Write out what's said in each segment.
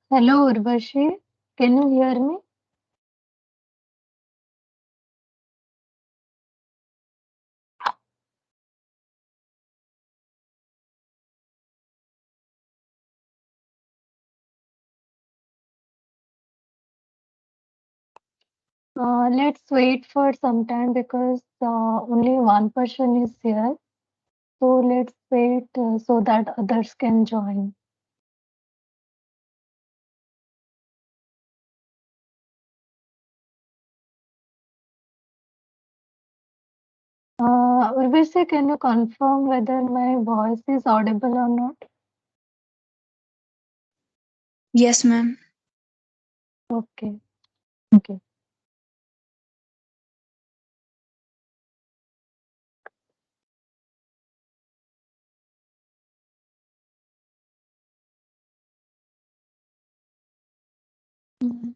Hello, Urvashi. Can you hear me? Let's wait for some time because only one person is here. So let's wait so that others can join. Urvashi, can you confirm whether my voice is audible or not? Yes, ma'am. Okay. Okay. Mhm.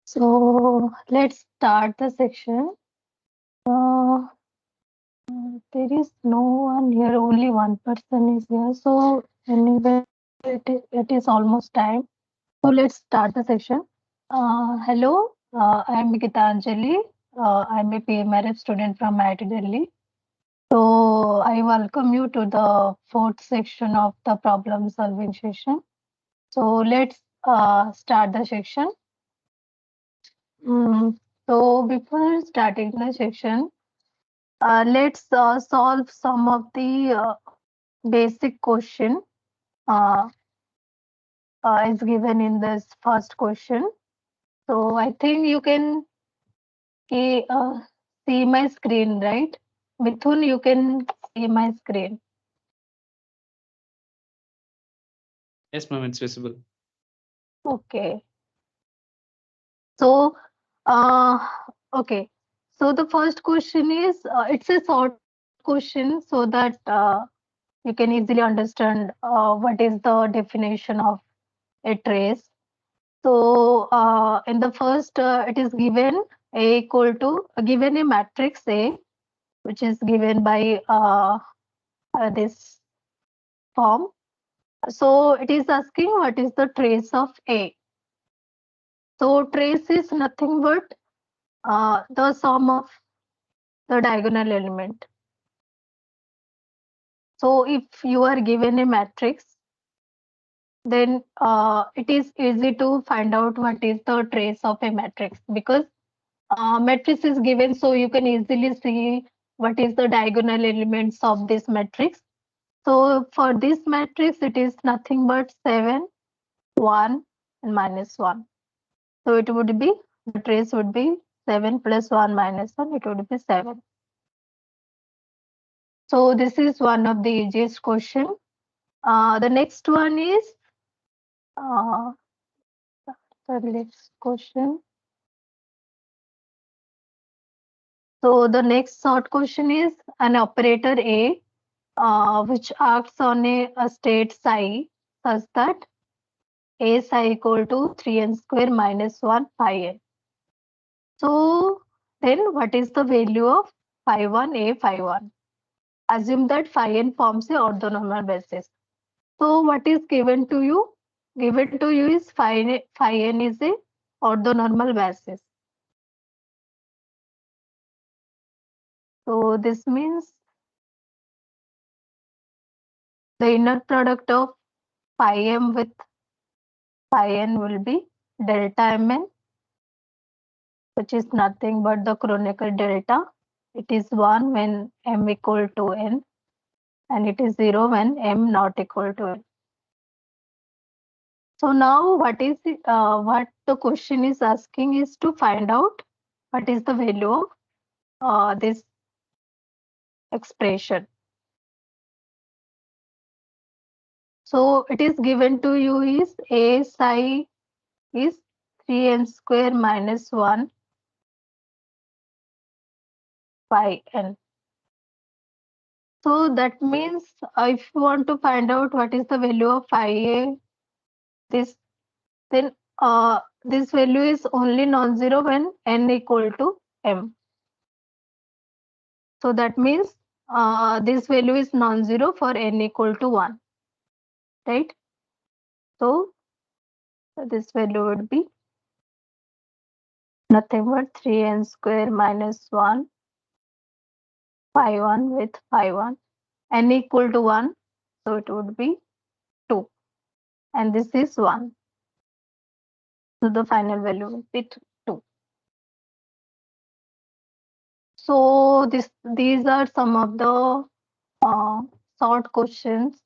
So let's start the section. Uh, there is no one here, only one person is here. So anyway, it is almost time. So let's start the session. Hello, I am Gitanjali. I'm a PMRF student from IIT Delhi. So I welcome you to the fourth section of the problem solving session. So let's start the section. Mm, so before starting the section, let's solve some of the basic question uh, is given in this first question. So I think you can see my screen, right? Mithun, you can see my screen. Yes, ma'am, it's visible. Okay. So, uh, okay. So the first question is, it's a short question so that you can easily understand what is the definition of a trace. So, in the first, it is given A equal to, given a matrix A, which is given by this form. So it is asking what is the trace of A. So trace is nothing but the sum of the diagonal element. So if you are given a matrix, then it is easy to find out what is the trace of a matrix, because matrix is given, so you can easily see what is the diagonal elements of this matrix. So for this matrix, it is nothing but 7, 1, and -1. So it would be, the trace would be 7 plus 1 minus 1, it would be 7. So this is one of the easiest question. The next one is uh, the next question. So the next short question is an operator A which acts on a state psi such that A psi equal to 3n square minus 1 phi n. So then what is the value of phi 1 A phi 1? Assume that phi n forms a orthonormal basis. So what is given to you? Given to you is phi n is a orthonormal basis. So this means the inner product of phi m with phi n will be delta mn, which is nothing but the Kronecker delta. It is 1 when m equal to n, and it is 0 when m not equal to n. So now what the question is asking is to find out what is the value of this expression. So it is given to you is A psi is 3n square minus 1 pi n. So that means if you want to find out what is the value of phi a, this then this value is only non-zero when n equal to m. So that means this value is non-zero for n equal to 1, right? So this value would be nothing but 3n square minus 1 phi 1 with phi 1, n equal to 1, so it would be 2, and this is 1. So the final value will be 2. So these are some of the uh, short questions.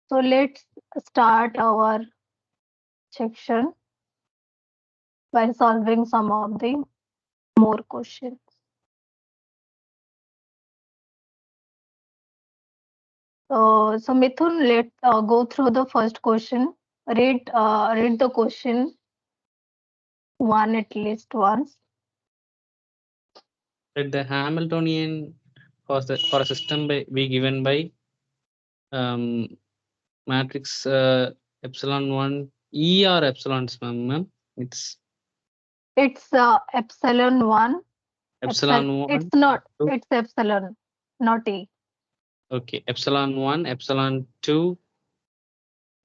So let's start our section by solving some of the more questions. So Mithun, let's go through the first question. Read the question one at least once. Let the Hamiltonian for a system be given by um, matrix epsilon 1 E or epsilon, ma'am. It's Epsilon 1. epsilon 1. It's not. 2. It's epsilon, not E. Okay, epsilon 1, epsilon 2,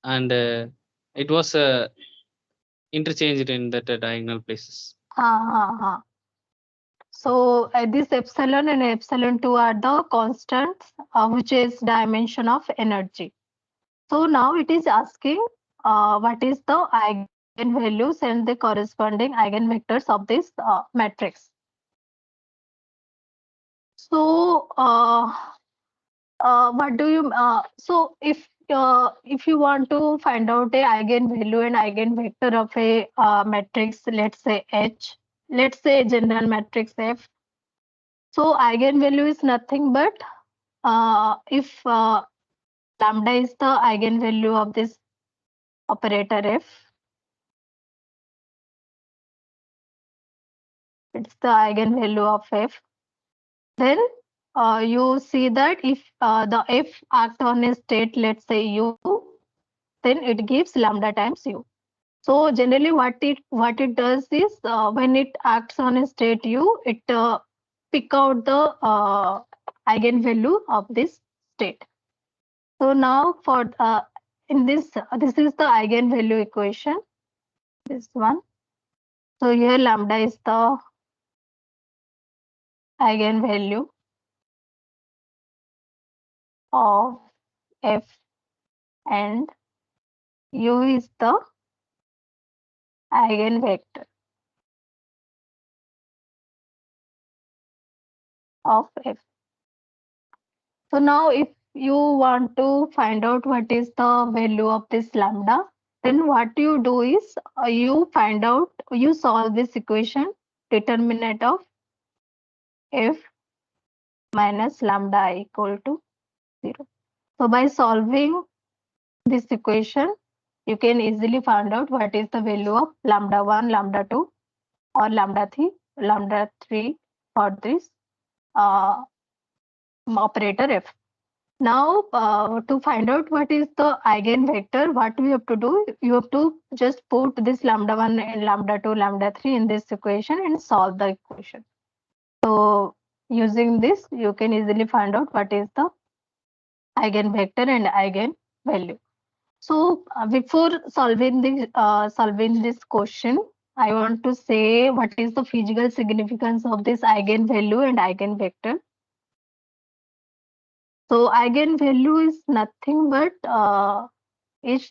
and it was interchanged in that diagonal places. So this epsilon and epsilon 2 are the constants, which is dimension of energy. So now it is asking what is the eigenvalues and the corresponding eigenvectors of this matrix. So what do you so if you want to find out a eigenvalue and eigenvector of a matrix, let's say H, let's say a general matrix F. So eigenvalue is nothing but if lambda is the eigenvalue of this operator F, it's the eigenvalue of F, then you see that if the F act on a state, let's say U, then it gives lambda times U. So generally what it does is when it acts on a state U, it pick out the eigenvalue of this state. So now for in this is the eigenvalue equation, this one. So here lambda is the eigenvalue of F and U is the eigenvector of F. So now if you want to find out what is the value of this lambda, then what you do is you solve this equation, determinant of F minus lambda I equal to 0. So by solving this equation, you can easily find out what is the value of lambda 1, lambda 2 or lambda 3 for this operator F. Now, to find out what is the eigenvector, what we have to do, you have to just put this lambda 1 and lambda 2, lambda 3 in this equation and solve the equation. So, using this, you can easily find out what is the eigenvector and eigenvalue. So, before solving this question, I want to say what is the physical significance of this eigenvalue and eigenvector. So eigenvalue is nothing but it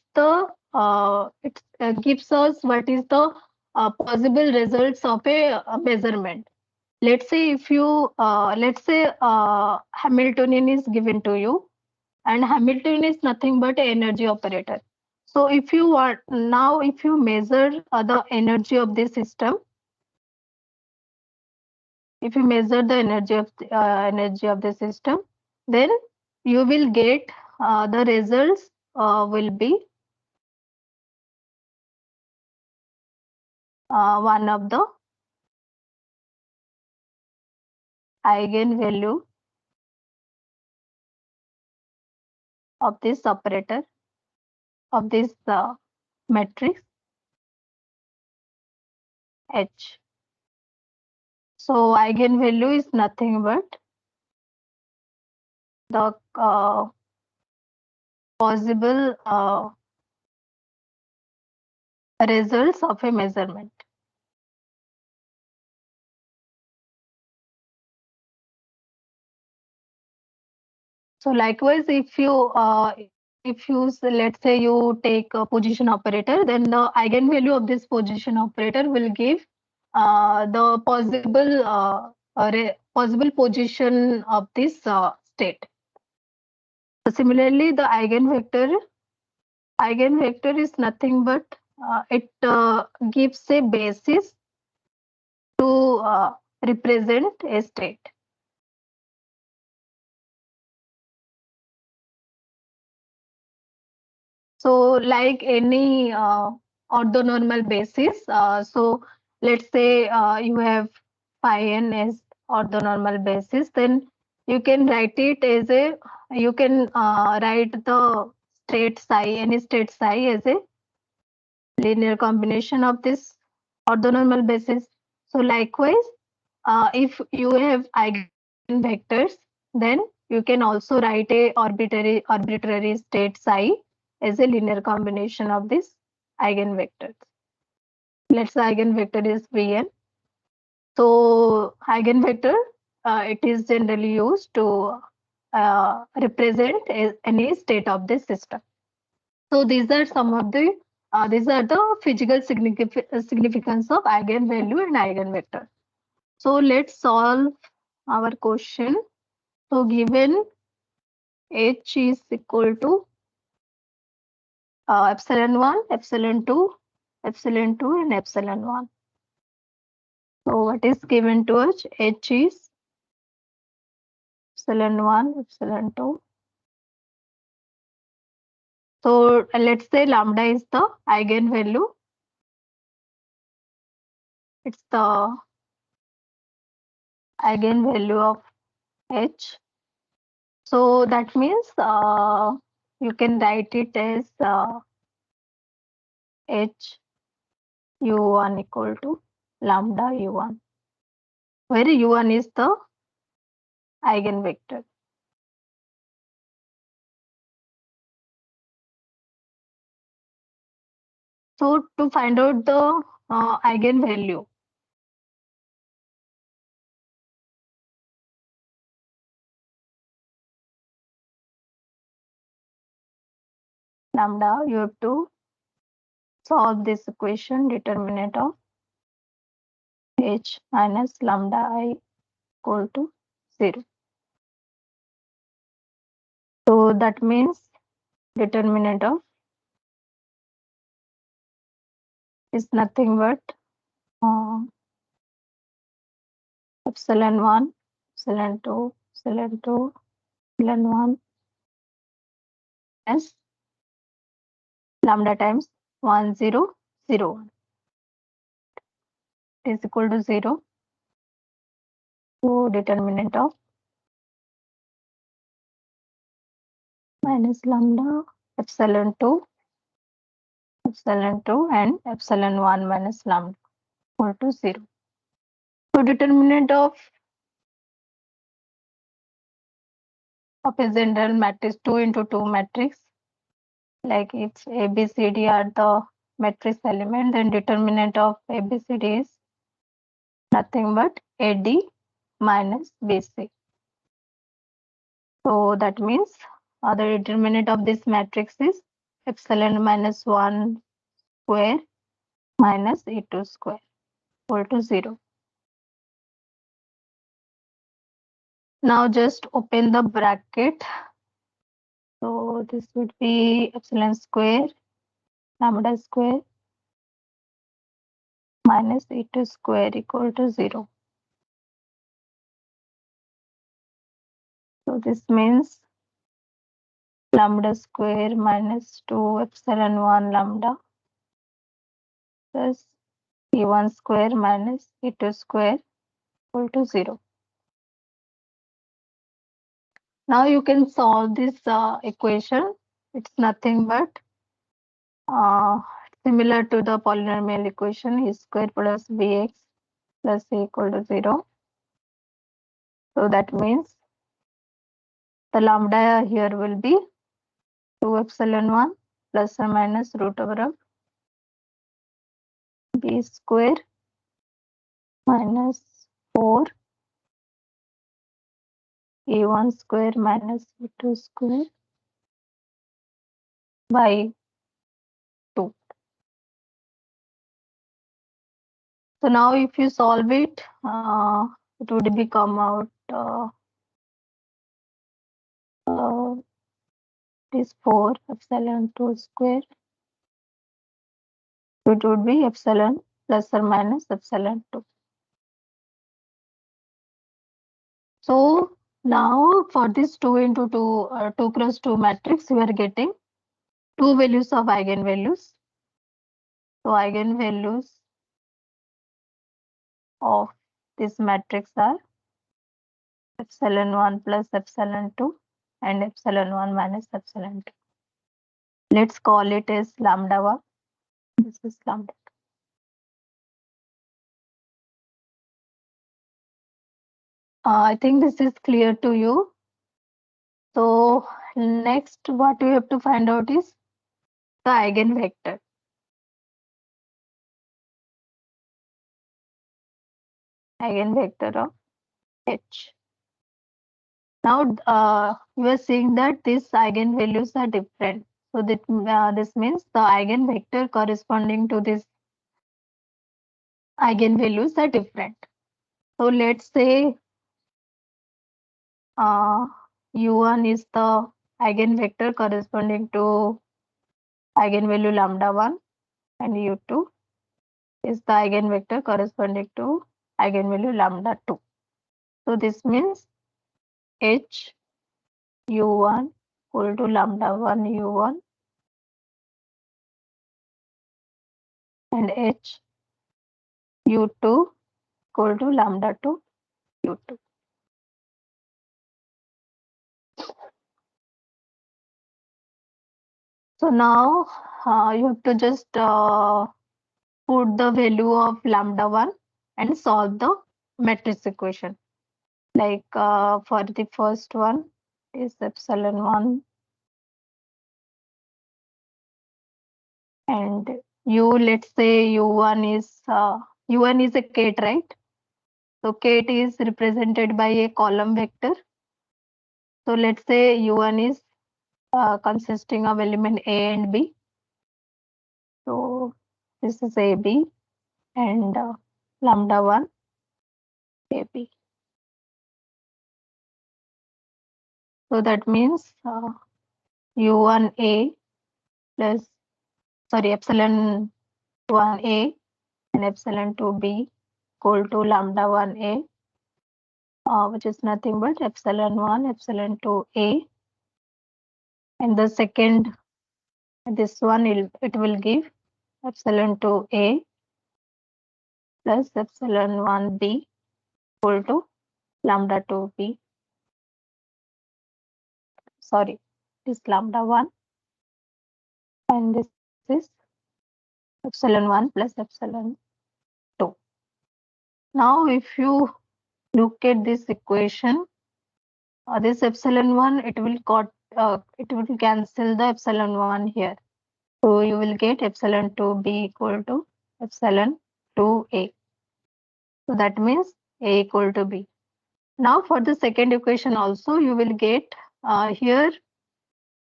gives us what is the possible results of a measurement. Let's say if you Hamiltonian is given to you, and Hamiltonian is nothing but an energy operator. So if you measure the energy of this system, if you measure the energy of the system, then you will get the results will be one of the eigenvalue of this operator of this matrix H. So eigenvalue is nothing but the possible results of a measurement. So likewise, if you let's say you take a position operator, then the eigenvalue of this position operator will give the possible position of this state. So similarly, the eigenvector is nothing but it gives a basis to represent a state. So like any orthonormal basis, so let's say you have phi n as orthonormal basis, then you can write it as write the state psi, any state psi as a linear combination of this orthonormal basis. So likewise, if you have eigenvectors, then you can also write a arbitrary state psi as a linear combination of these eigenvectors. let's say eigenvector is Vn. So eigenvector, it is generally used to represent any state of the system. So these are some of the these are the physical significance of eigenvalue and eigenvector. So let's solve our question. So given H is equal to epsilon 1, epsilon 2, epsilon 2 and epsilon 1. So what is given to us? H is epsilon 1, epsilon 2. So let's say lambda is the eigenvalue. It's the eigenvalue of H. So that means you can write it as H u1 equal to lambda u1, where u1 is the eigenvector. So to find out the eigenvalue, lambda, you have to solve this equation, determinant of H minus lambda I equal to 0. So that means determinant of is nothing but uh, epsilon 1, epsilon 2, epsilon 2, epsilon 1 as lambda times 1, 0, 0, 1 is equal to 0. So determinant of minus lambda epsilon 2, epsilon 2 and epsilon 1 minus lambda equal to 0. So determinant of a general matrix 2 into 2 matrix, like if A, B, C, D are the matrix element, then determinant of A, B, C, D is nothing but AD minus BC. So that means the determinant of this matrix is epsilon minus 1 square minus E2 square equal to 0. Now just open the bracket. So this would be epsilon square lambda square minus E2 square equal to 0. So this means lambda square minus 2 epsilon 1 lambda plus E1 square minus E2 square equal to 0. Now you can solve this equation. It's nothing but similar to the polynomial equation, e square plus bx plus c equal to 0. So that means the lambda here will be 2 epsilon 1 plus or minus root over of b square minus 4 e1 square minus e2 square by 2. So now if you solve it, it would become out is 4 epsilon 2 square. It would be epsilon plus or minus epsilon 2. So now for this 2 into 2, 2 cross 2 matrix, we are getting two values of eigenvalues. So eigenvalues of this matrix are epsilon 1 plus epsilon 2 and epsilon 1 minus epsilon 2. Let's call it as lambda 1. This is lambda 2. I think this is clear to you. So next what we have to find out is the eigenvector. eigenvector of H. Now you are seeing that these eigenvalues are different. So that this means the eigenvector corresponding to this eigenvalues are different. So let's say U1 is the eigenvector corresponding to eigenvalue lambda 1 and U2 is the eigenvector corresponding to eigenvalue lambda 2. So this means H U1 equal to lambda 1 U1 and H U2 equal to lambda 2 U2. So now you have to just put the value of lambda 1 and solve the matrix equation. Like for the first one is epsilon 1 and let's say U1 is a kate, right? So kate is represented by a column vector. So let's say U1 is consisting of element A and B. So this is AB and lambda 1 AB. So that means U1A plus, epsilon 1A and epsilon 2B equal to lambda 1A, which is nothing but epsilon 1, epsilon 2A. And the second, this one, it will give epsilon 2A plus epsilon 1B equal to lambda 2B. Sorry, this lambda 1 and this is epsilon 1 plus epsilon 2. Now if you look at this equation, this epsilon 1, it will cancel the epsilon 1 here. So you will get epsilon 2b equal to epsilon 2a. So that means a equal to b. Now for the second equation also you will get here,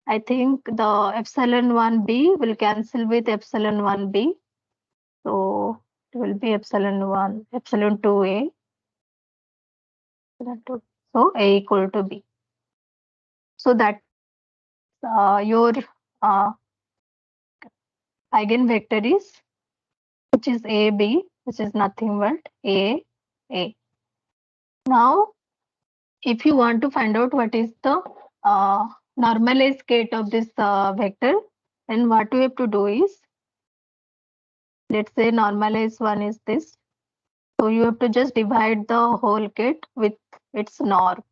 I think the epsilon 1b will cancel with epsilon 1b. So it will be epsilon 2a. So a equal to b. So that your eigenvector is, which is AB, which is nothing but A. Now, if you want to find out what is the normalized state of this vector, then what we have to do is, let's say normalized one is this. So you have to just divide the whole kit with its norm.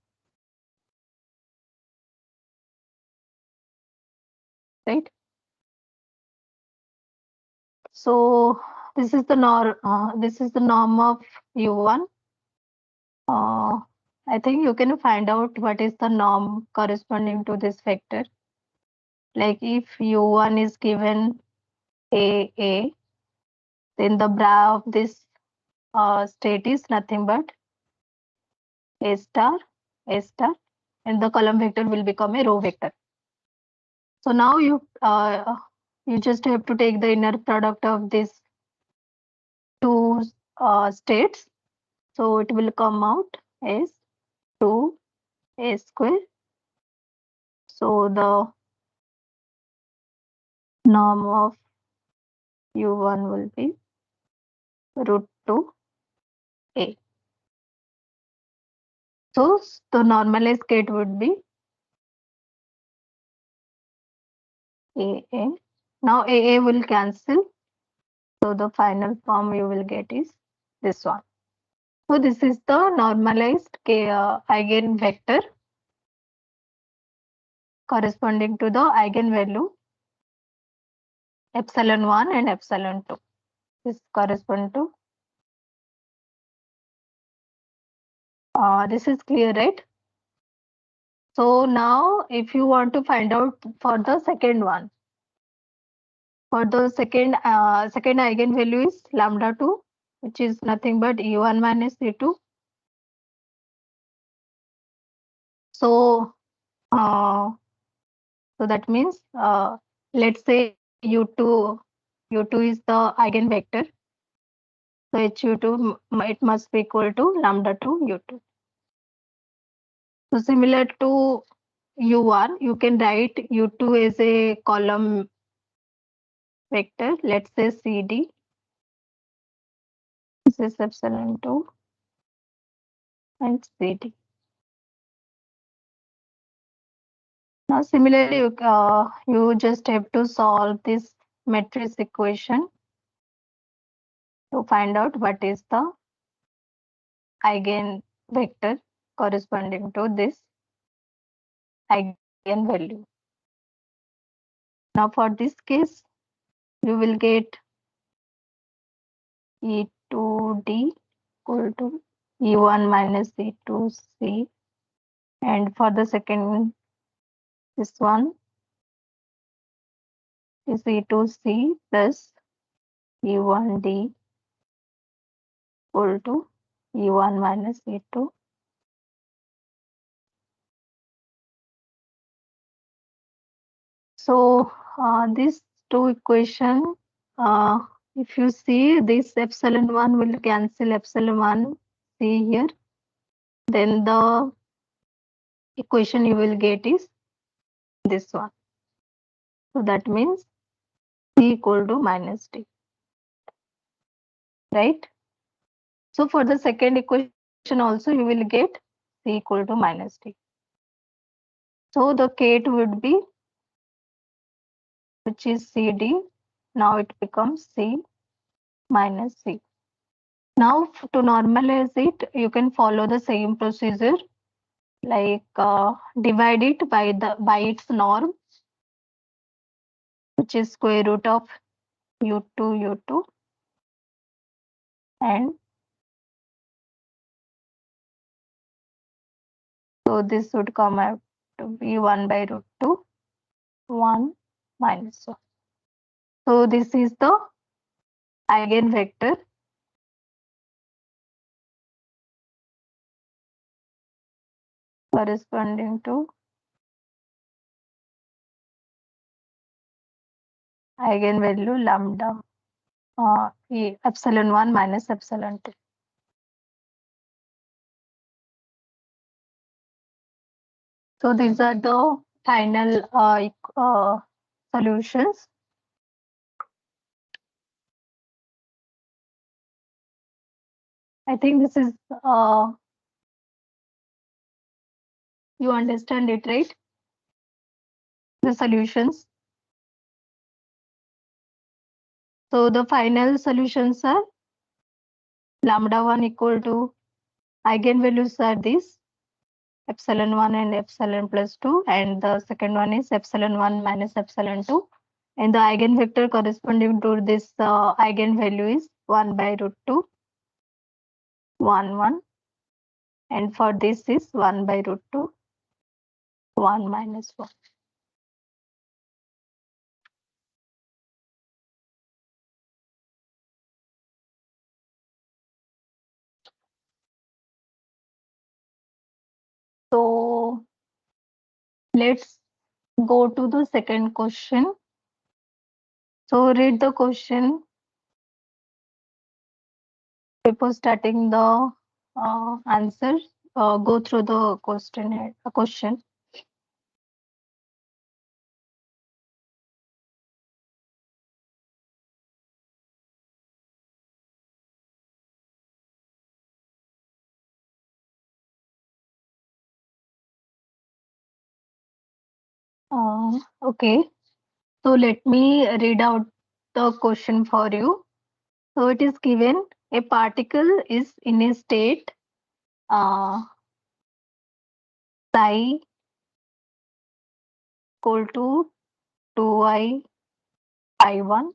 Right? So this is the norm. This is the norm of U1. I think you can find out what is the norm corresponding to this vector. Like if U1 is given A, then the bra of this state is nothing but A star, and the column vector will become a row vector. So now you just have to take the inner product of these two states. So it will come out as 2A square. So the norm of U1 will be root 2A. So the normalized state would be AA. Now AA will cancel. So the final form you will get is this one. So this is the normalized eigenvector corresponding to the eigenvalue epsilon 1 and epsilon 2. This correspond to, this is clear, right? So now if you want to find out for the second one, for the second eigenvalue is lambda 2, which is nothing but E1 minus E2. So, so that means, let's say U2 is the eigenvector. So HU2 it must be equal to lambda 2 U2. So similar to U1, you can write U2 as a column vector. Let's say CD. This is epsilon 2 and CD. Now similarly, you just have to solve this matrix equation to find out what is the eigenvector corresponding to this eigenvalue. Now for this case, you will get E2D equal to E1 minus E2C, and for the second, this one is E2C plus E1D equal to E1 minus E2. So these two equation, if you see, this epsilon 1 will cancel epsilon 1, see here, then the equation you will get is this one. So that means C equal to minus D, right? So for the second equation also you will get C equal to minus D. So the Kate would be, which is CD, now it becomes C minus C. Now to normalize it, you can follow the same procedure, like divide it by its norm, which is square root of U2, and so this would come out to be 1 by root 2, 1 minus 1. So this is the eigenvector corresponding to eigenvalue lambda epsilon 1 minus epsilon 2. So these are the final solutions. I think this is, you understand it, right? The solutions. So the final solutions are lambda 1 equal to, eigenvalues are this, epsilon 1 and epsilon plus 2, and the second one is epsilon 1 minus epsilon 2. And the eigenvector corresponding to this eigenvalue is 1 by root 2, 1, 1. And for this is 1 by root 2, 1 minus 1. So let's go to the second question. So read the question before starting the answer. Go through the question. Okay. So let me read out the question for you. So it is given, a particle is in a state psi equal to 2i phi 1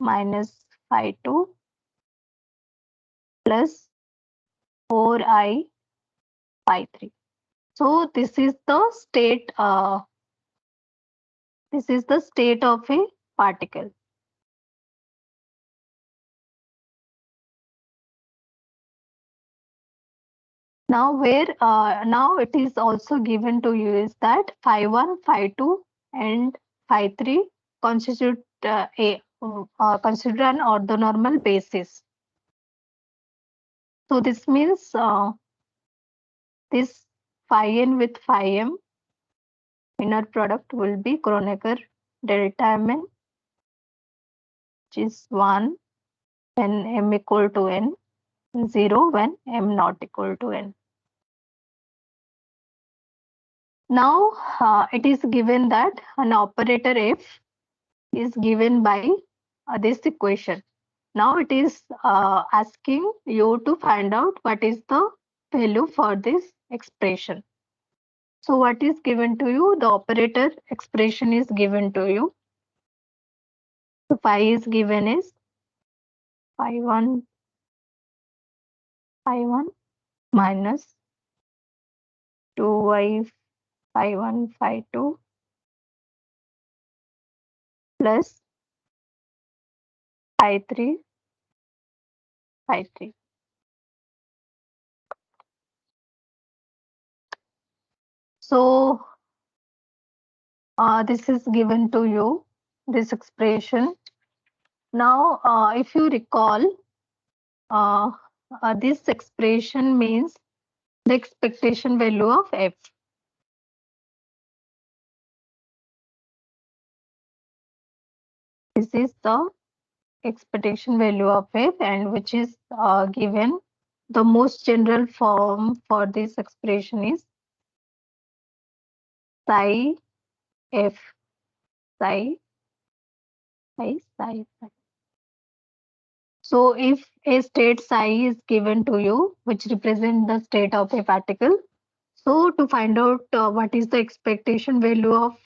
minus phi 2 plus 4i phi 3. So this is the state of a particle. Now now it is also given to you is that phi 1, phi 2 and phi 3 constitute consider an orthonormal basis. So this means this phi n with phi m inner product will be Kronecker delta mn, which is 1 when m equal to n, 0 when m not equal to n. Now it is given that an operator f is given by this equation. Now it is asking you to find out what is the value for this expression. So what is given to you? The operator expression is given to you. So phi is given is phi 1 minus 2y phi 1 phi 2 plus phi 3 phi 3. So this is given to you, this expression. Now if you recall, this expression means the expectation value of f. This is the expectation value of f, and which is given. The most general form for this expression is psi f, psi, psi. So if a state psi is given to you, which represent the state of a particle, so to find out what is the expectation value of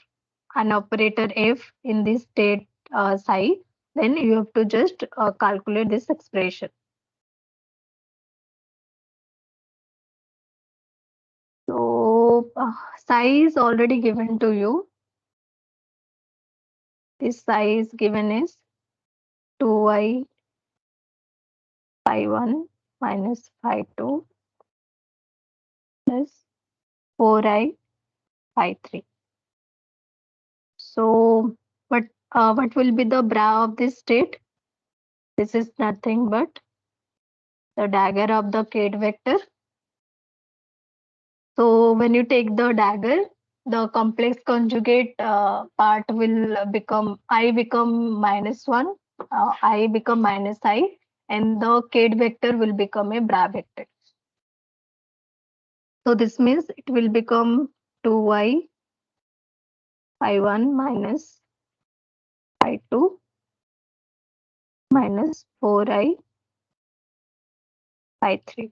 an operator f in this state psi, then you have to just calculate this expression. So psi is already given to you. This psi is given is 2y phi 1 minus phi 2 plus 4i phi 3. So what will be the bra of this state? This is nothing but the dagger of the Kate vector. So when you take the dagger, the complex conjugate part will become I become minus 1, I become minus I, and the Kate vector will become a bra vector. So this means it will become 2y phi 1 minus phi 2 minus 4i phi 3.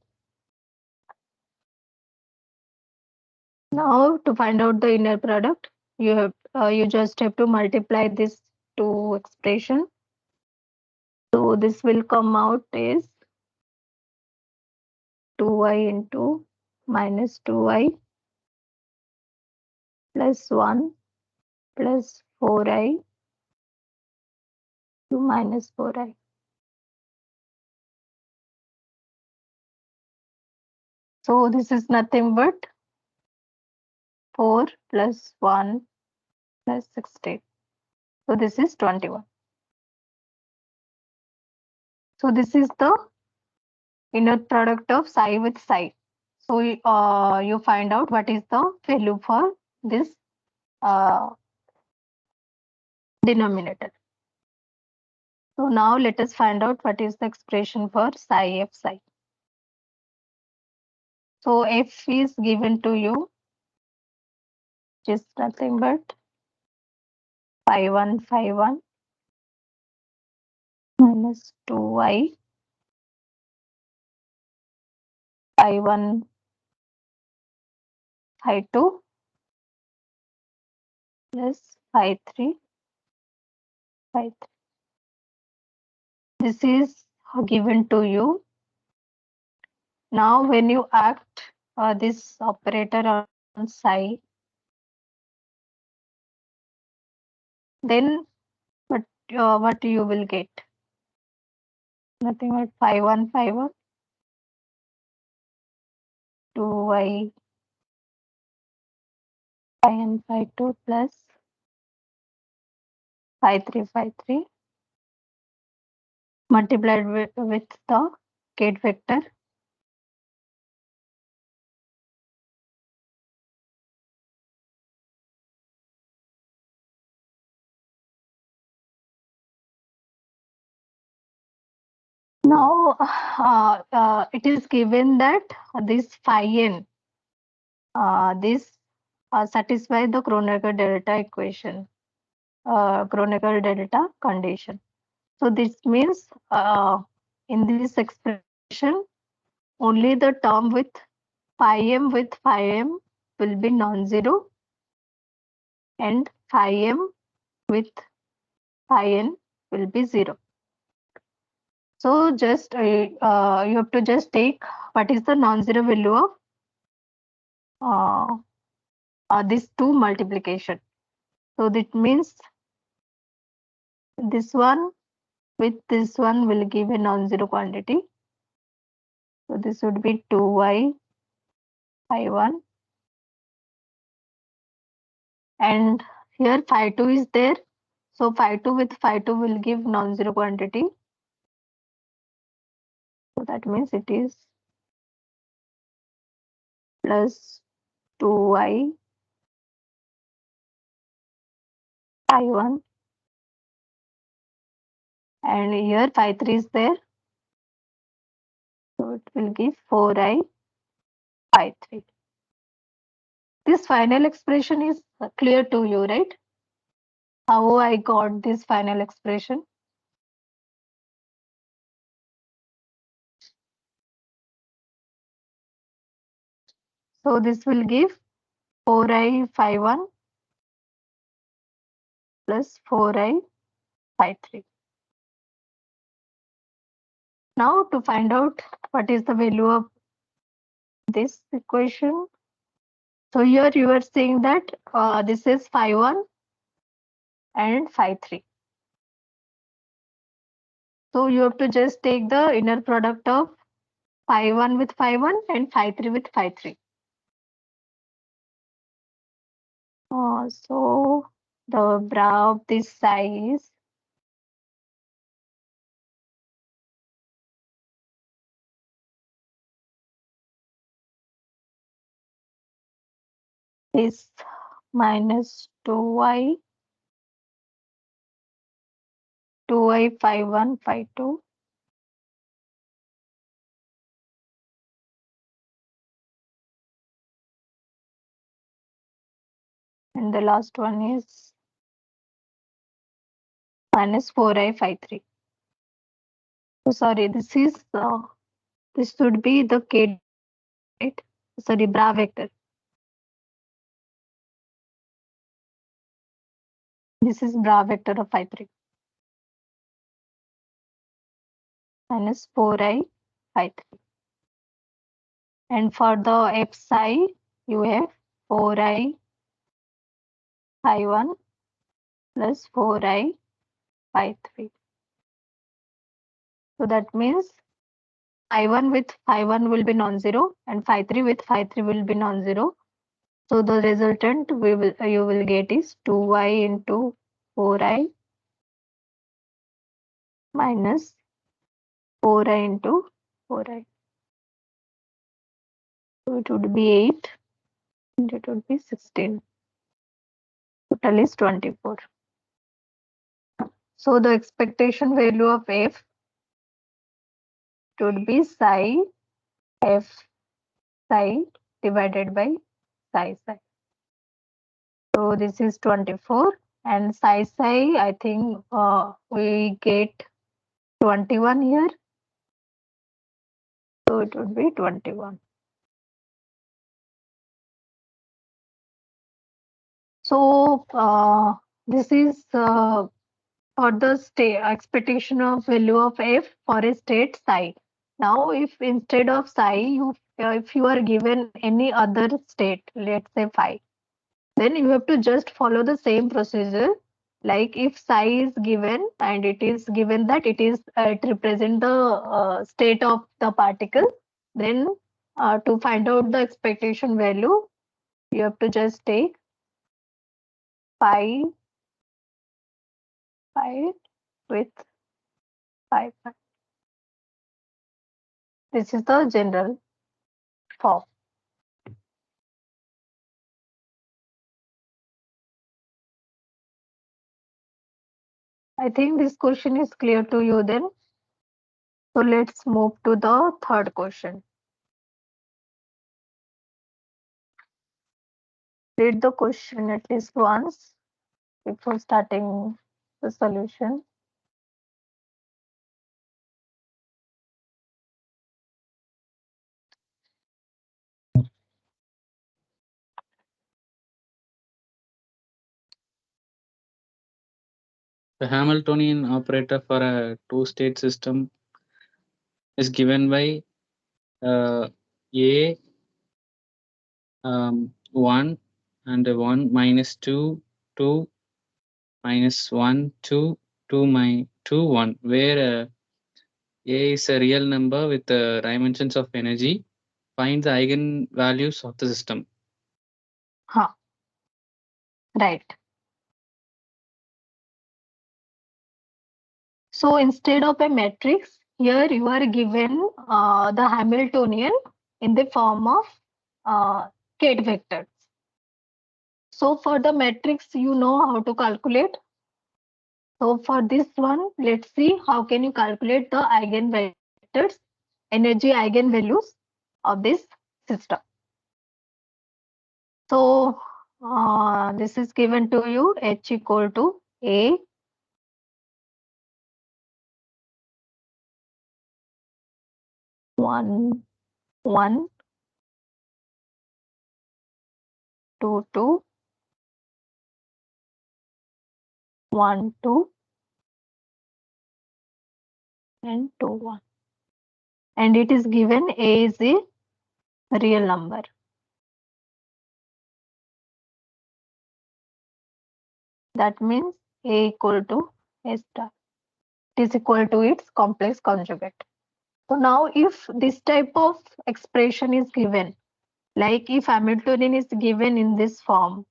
Now to find out the inner product, you just have to multiply this two expression. So this will come out is 2y into minus 2y plus 1 plus 4i to minus 4i. So this is nothing but 4 plus 1 plus 16. So this is 21. So this is the inner product of psi with psi. So you find out what is the value for this denominator. So now let us find out what is the expression for psi f psi. So f is given to you, which is nothing but phi 1 minus 2y phi 1 phi 2 plus phi 3 phi 3. This is given to you. Now when you act this operator on psi, then what you will get? Nothing but phi 1 2 2y phi1 phi2 plus phi3 multiplied with the gate vector. Now it is given that this phi n this satisfies the Kronecker delta equation, Kronecker delta condition. So this means in this expression only the term with phi m will be non-zero and phi m with phi n will be 0. So just you have to just take what is the non-zero value of this 2 multiplication. So that means this one with this one will give a non-zero quantity. So this would be 2y phi1 and here phi2 is there. So phi2 with phi2 will give non-zero quantity. So that means it is plus 2y phi1 and here phi3 is there. So it will give 4i phi3. This final expression is clear to you, right? How I got this final expression? So this will give 4i phi1 plus 4i phi3. Now to find out what is the value of this equation. So here you are saying that this is phi1 and phi3. So you have to just take the inner product of phi1 with phi1 and phi3 with phi3. So the bra of this size is minus 2y phi1 phi2 and the last one is minus 4i phi3. So sorry, this should be the k, right? Sorry, bra vector. This is bra vector of phi3 minus 4i phi3. And for the f psi, you have 4i phi1 plus 4i phi3. So that means phi1 with phi1 will be non-zero and phi3 with phi3 will be non-zero. So the resultant you will get is 2y into 4i minus 4i into 4i. So it would be 8 and it would be 16. Total is 24. So the expectation value of f would be psi f psi divided by psi psi. So this is 24 and psi psi I think we get 21 here. So it would be 21. So this is for the state expectation of value of f for a state psi. Now, if instead of psi, if you are given any other state, let's say phi, then you have to just follow the same procedure. Like if psi is given and it is given that it represent the state of the particle, then to find out the expectation value, you have to just take 5 with 5. This is the general form. I think this question is clear to you then. So let's move to the third question. Read the question at least once before starting the solution. The Hamiltonian operator for a two-state system is given by A 1 and 1 minus 2, 2 minus 1, 2, 2, 2, 1, where A is a real number with the dimensions of energy. Find the eigenvalues of the system. Right. So instead of a matrix, here you are given the Hamiltonian in the form of Kate vectors. So for the matrix, you know how to calculate. So for this one, let's see how can you calculate the eigenvectors, energy eigenvalues of this system. So this is given to you H equal to A one 2 2 1 2 and 2 1, and it is given A is a real number. That means A equal to A star. It is equal to its complex conjugate. So now if this type of expression is given, like if Hamiltonian is given in this form,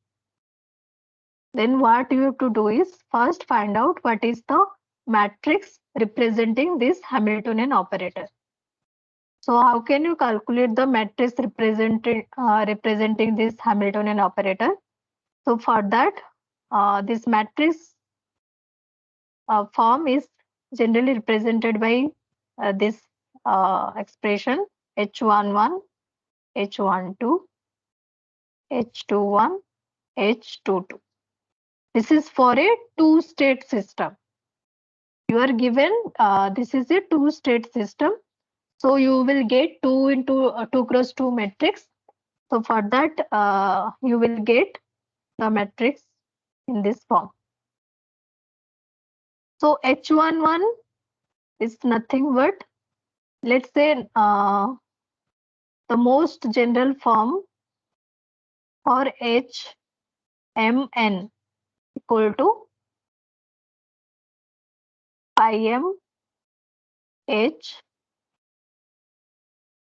then what you have to do is first find out what is the matrix representing this Hamiltonian operator. So how can you calculate the matrix representing this Hamiltonian operator? So for that, this matrix form is generally represented by this expression H11, H12, H21, H22. This is for a two-state system. You are given this is a two-state system. So you will get 2 into 2 cross 2 matrix. So for that, you will get the matrix in this form. So H11 is nothing but, let's say, the most general form for HMN equal to phi m H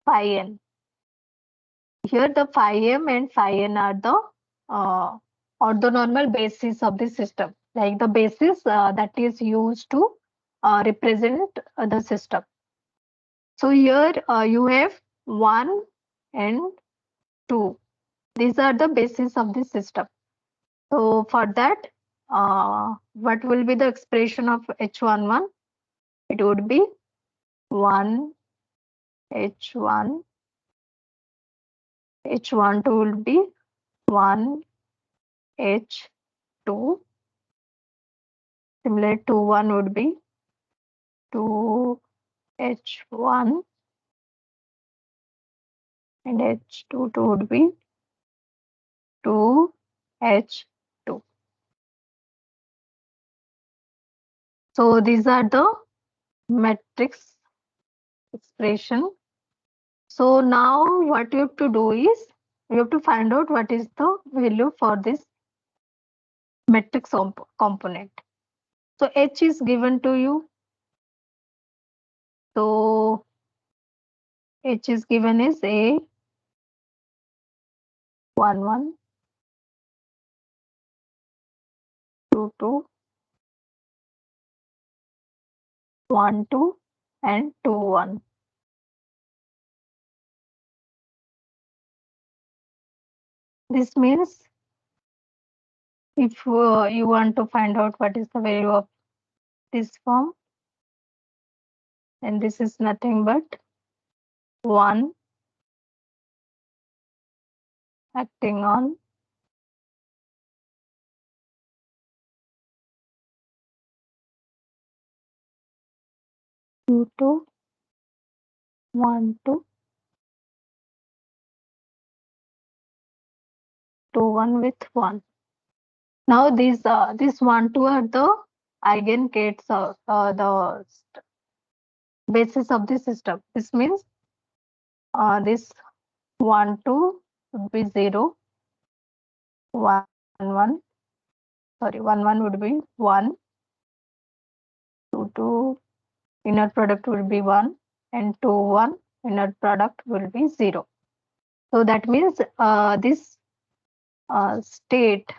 phi n. Here the phi m and phi n are the orthonormal basis of the system, like the basis that is used to represent the system. So here you have 1 and 2. These are the basis of the system. So for that, what will be the expression of H11? It would be 1 H1, H12 will be 1 H2. Similar to 1 would be 2 H1 and H22 would be 2 H2. So these are the matrix expression. So now what you have to do is you have to find out what is the value for this matrix component. So H is given to you. So H is given as A 1 1 2 2 1 2 and 2 1. This means if you want to find out what is the value of this form, and this is nothing but 1 acting on 2 2 1 2 2 1 with 1. Now these this 1 2 are the eigengates of the basis of the system. This means this 1 2 would be 0, 1 1, sorry, 1 1 would be 1, 2 2 inner product will be 1, and 2 1 inner product will be 0. So that means this state,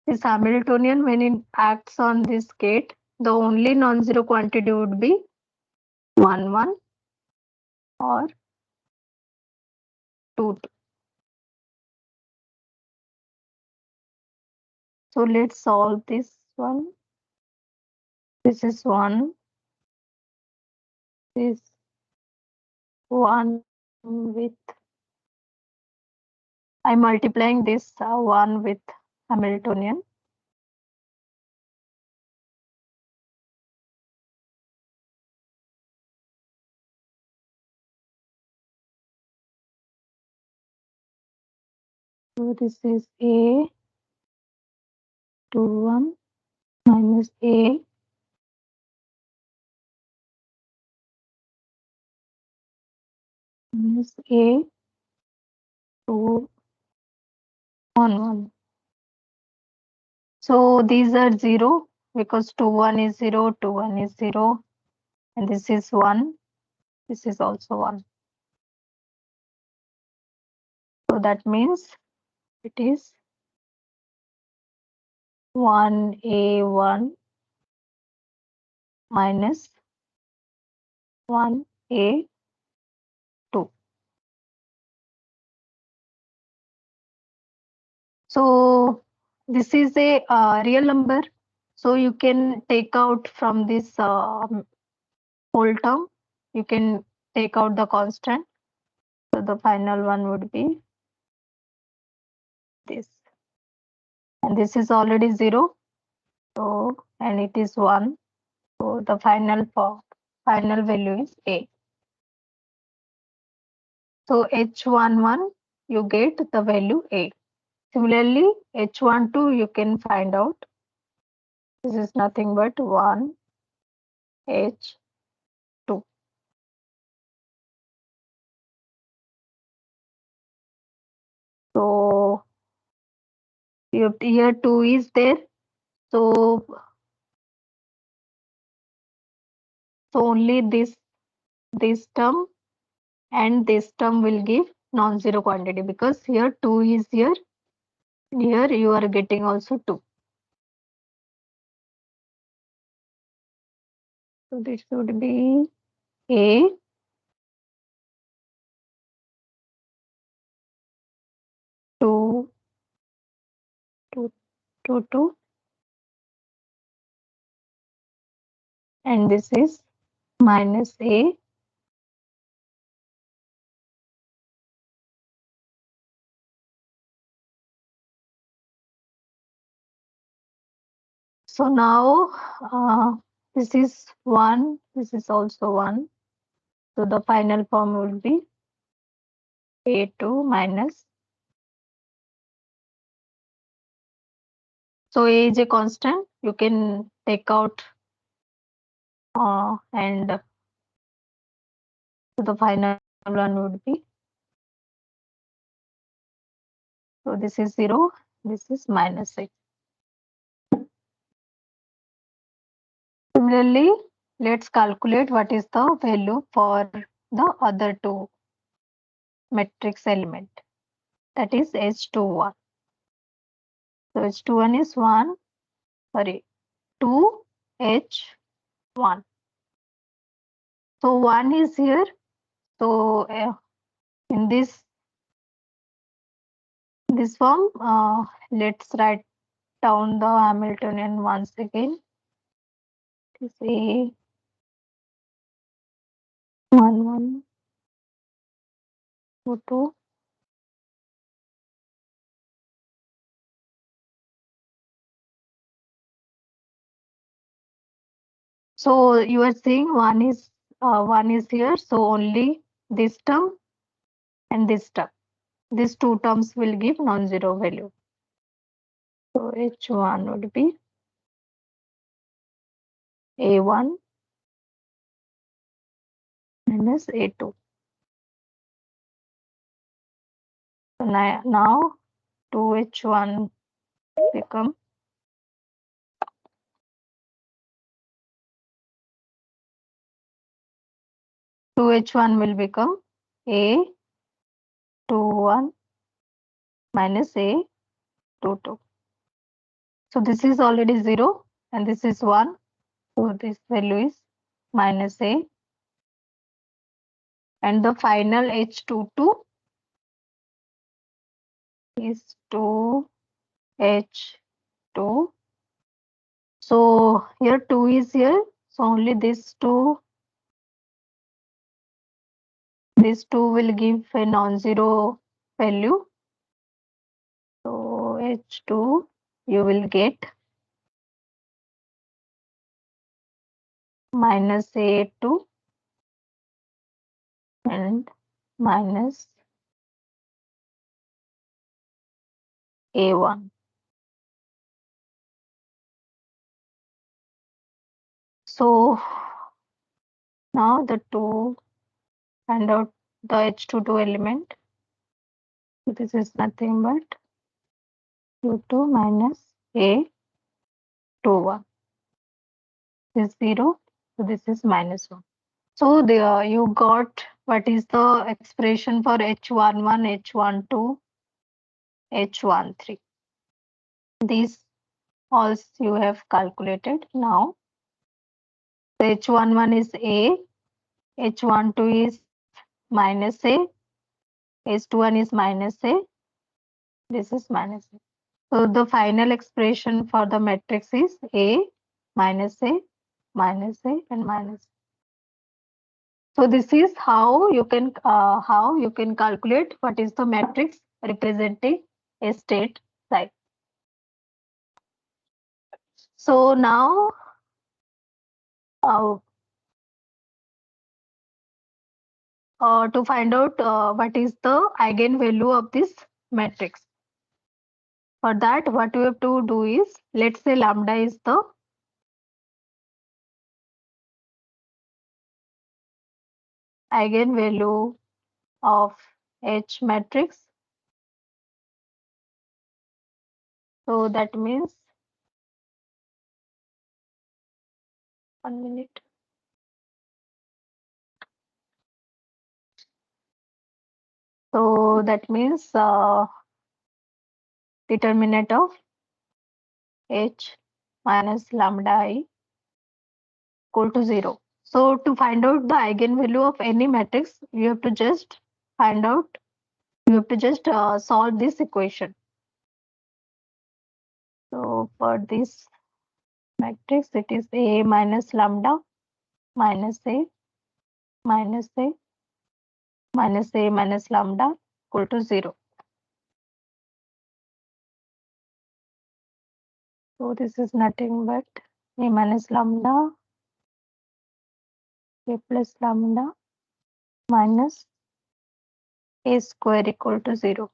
this Hamiltonian, when it acts on this gate, the only non-zero quantity would be 1 1 or 2 2. So let's solve this one. This is 1, this 1 with, I'm multiplying this 1 with Hamiltonian. So this is A 2 1 minus A minus A 2 1 1. So these are 0 because 2 1 is 0, 2 1 is 0, and this is 1. This is also 1. So that means it is 1A1 minus 1A2. So this is a real number. So you can take out from this whole term, you can take out the constant. So the final one would be this. And this is already 0. So, and it is 1. So the final value is A. So H11, you get the value A. Similarly, H12 you can find out. This is nothing but 1 H2. So here 2 is there. So only this term and this term will give non-zero quantity, because here 2 is here. Here you are getting also 2. So this would be A 2 2 2 2, and this is minus A. So now this is 1, this is also 1. So the final form will be A2 minus. So A is a constant. You can take out and so the final one would be. So this is 0, this is minus 6. Similarly, let's calculate what is the value for the other two matrix element, that is H21. So H21 is 2H1. So 1 is here. So in this form, let's write down the Hamiltonian once again. It is A11, 22. So you are saying one is here. So only this term and this term. These two terms will give non-zero value. So H1 would be A1 minus A2. So now 2H1 become will become A21 minus A22. So this is already 0 and this is 1. So this value is minus A. And the final H22 is 2H2. So here 2 is here. So only these two will give a non-zero value. So H2 you will get minus A2 and minus A1. So now the two find out the H22 element. So this is nothing but U2 minus A21. This is 0. So this is minus 1. So there you got what is the expression for H11, H12, H13. These all you have calculated now. The H11 is A, H12 is minus A, H21 is minus A, this is minus A. So the final expression for the matrix is A, minus A, minus A, and minus A. So this is how you can calculate what is the matrix representing a state type. So now to find out what is the eigenvalue of this matrix. For that, what we have to do is, let's say lambda is the eigenvalue of H matrix. So that means 1 minute. So that means determinant of H minus lambda I equal to 0. So to find out the eigenvalue of any matrix, you have to just solve this equation. So for this matrix, it is A minus lambda minus A minus A minus A minus lambda equal to 0. So this is nothing but A minus lambda A plus lambda minus A square equal to 0.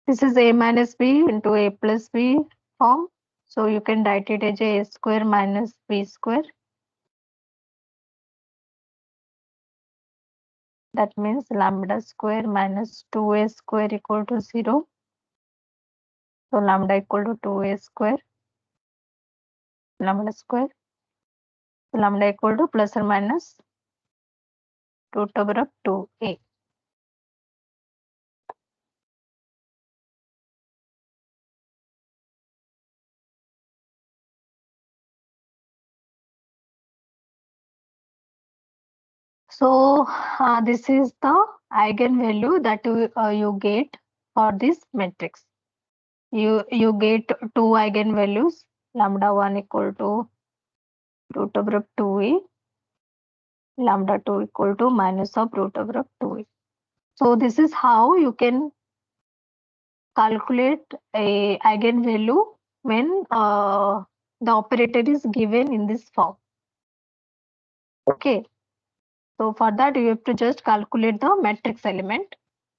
This is A minus B into A plus B form. So you can write it as A square minus B square. That means lambda square minus 2A square equal to 0. So lambda equal to 2A square lambda square lambda equal to plus or minus root over of 2a. So this is the eigenvalue that you get for this matrix. You get two eigenvalues, lambda 1 equal to root over of 2a, lambda 2 equal to minus of root over of 2a. So this is how you can calculate a eigenvalue when the operator is given in this form. Okay. So for that you have to just calculate the matrix element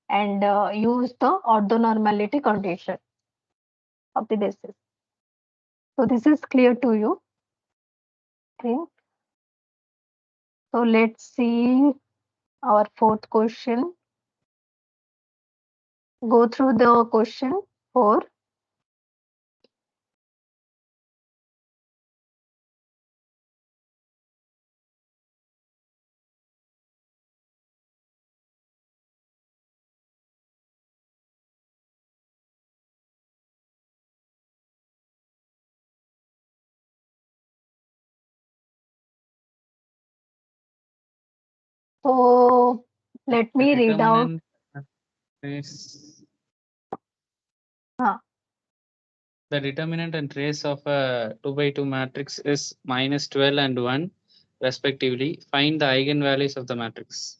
and use the orthonormality condition of the basis. So this is clear to you. Okay. So let's see our fourth question. Go through the question 4. So let me read out. The determinant and trace of a 2 by 2 matrix is minus 12 and 1 respectively. Find the eigenvalues of the matrix.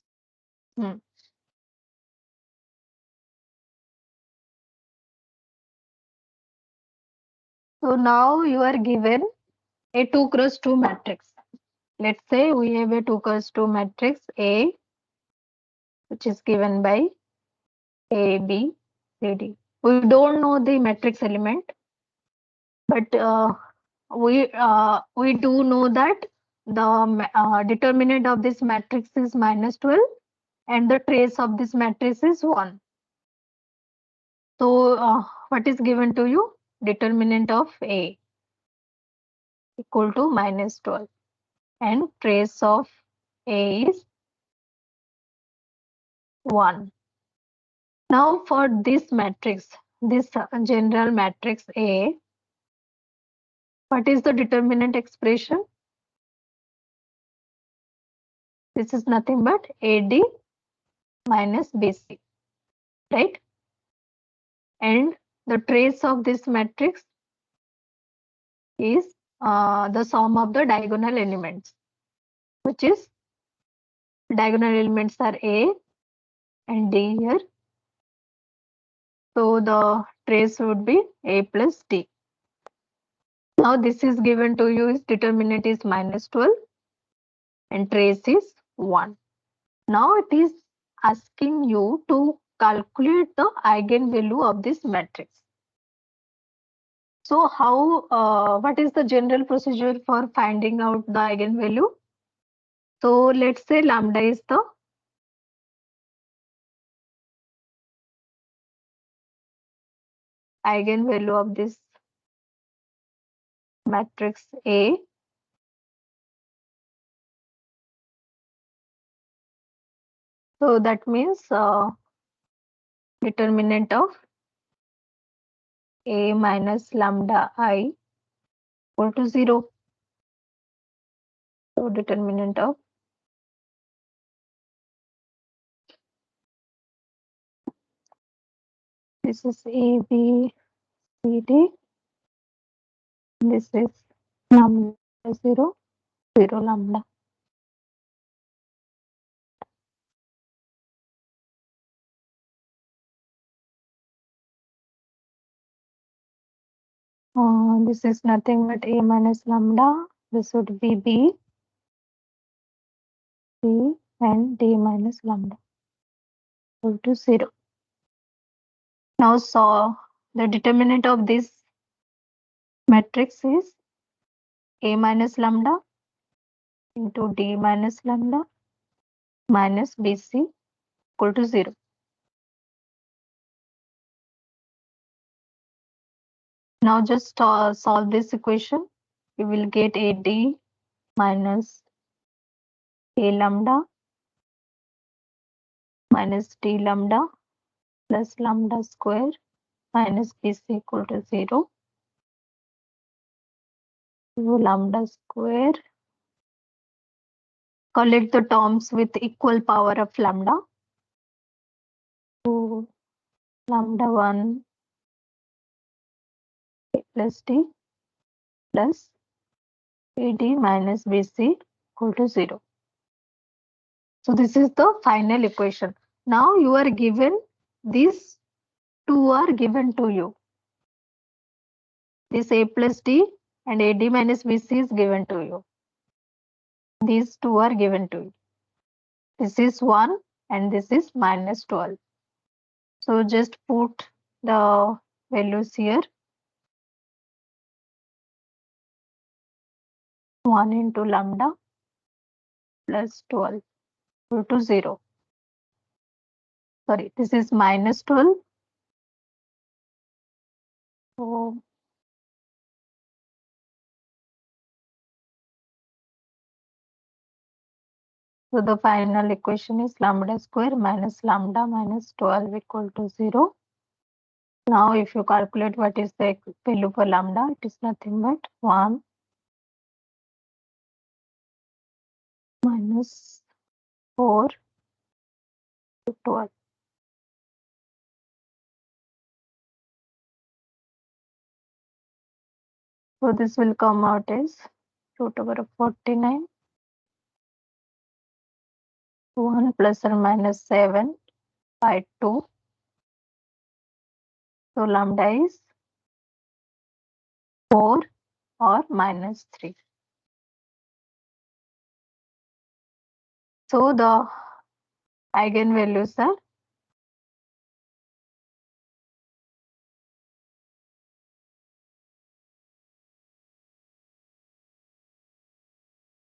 So now you are given a 2 cross 2 matrix. Let's say we have a 2 cross 2 matrix A, which is given by A, B, C, D. We don't know the matrix element, but we do know that the determinant of this matrix is minus 12 and the trace of this matrix is 1. So what is given to you? Determinant of A equal to minus 12 and trace of A is 1. Now for this matrix, this general matrix A, what is the determinant expression? This is nothing but AD minus BC, right? And the trace of this matrix is the sum of the diagonal elements, which is diagonal elements are A and D here. So the trace would be A plus D. Now this is given to you is determinant is minus 12 and trace is 1. Now it is asking you to calculate the eigenvalue of this matrix. So what is the general procedure for finding out the eigenvalue? So let's say lambda is the eigenvalue of this matrix A. So that means determinant of A minus lambda I equal to 0. So determinant of this is A, B, C, D. This is lambda 0, 0 lambda. This is nothing but A minus lambda. This would be B, C, and D minus lambda equal to 0. Now, so the determinant of this matrix is A minus lambda into D minus lambda minus BC equal to 0. Now just solve this equation. You will get AD minus a lambda minus d lambda plus lambda square minus bc equal to 0. So lambda square. Collect the terms with equal power of lambda. So lambda 1 a plus d plus ad minus bc equal to 0. So this is the final equation. Now you are given, these two are given to you. This a plus d and ad minus bc is given to you. These two are given to you. This is 1 and this is minus 12. So just put the values here. 1 into lambda plus 12 equal to 0. Sorry, this is minus 12. So the final equation is lambda square minus lambda minus 12 equal to 0. Now if you calculate what is the value for lambda, it is nothing but 1 minus 4 to 12. So this will come out as root over of 49. 1 plus or minus 7 by 2. So lambda is 4 or minus 3. So the eigenvalues are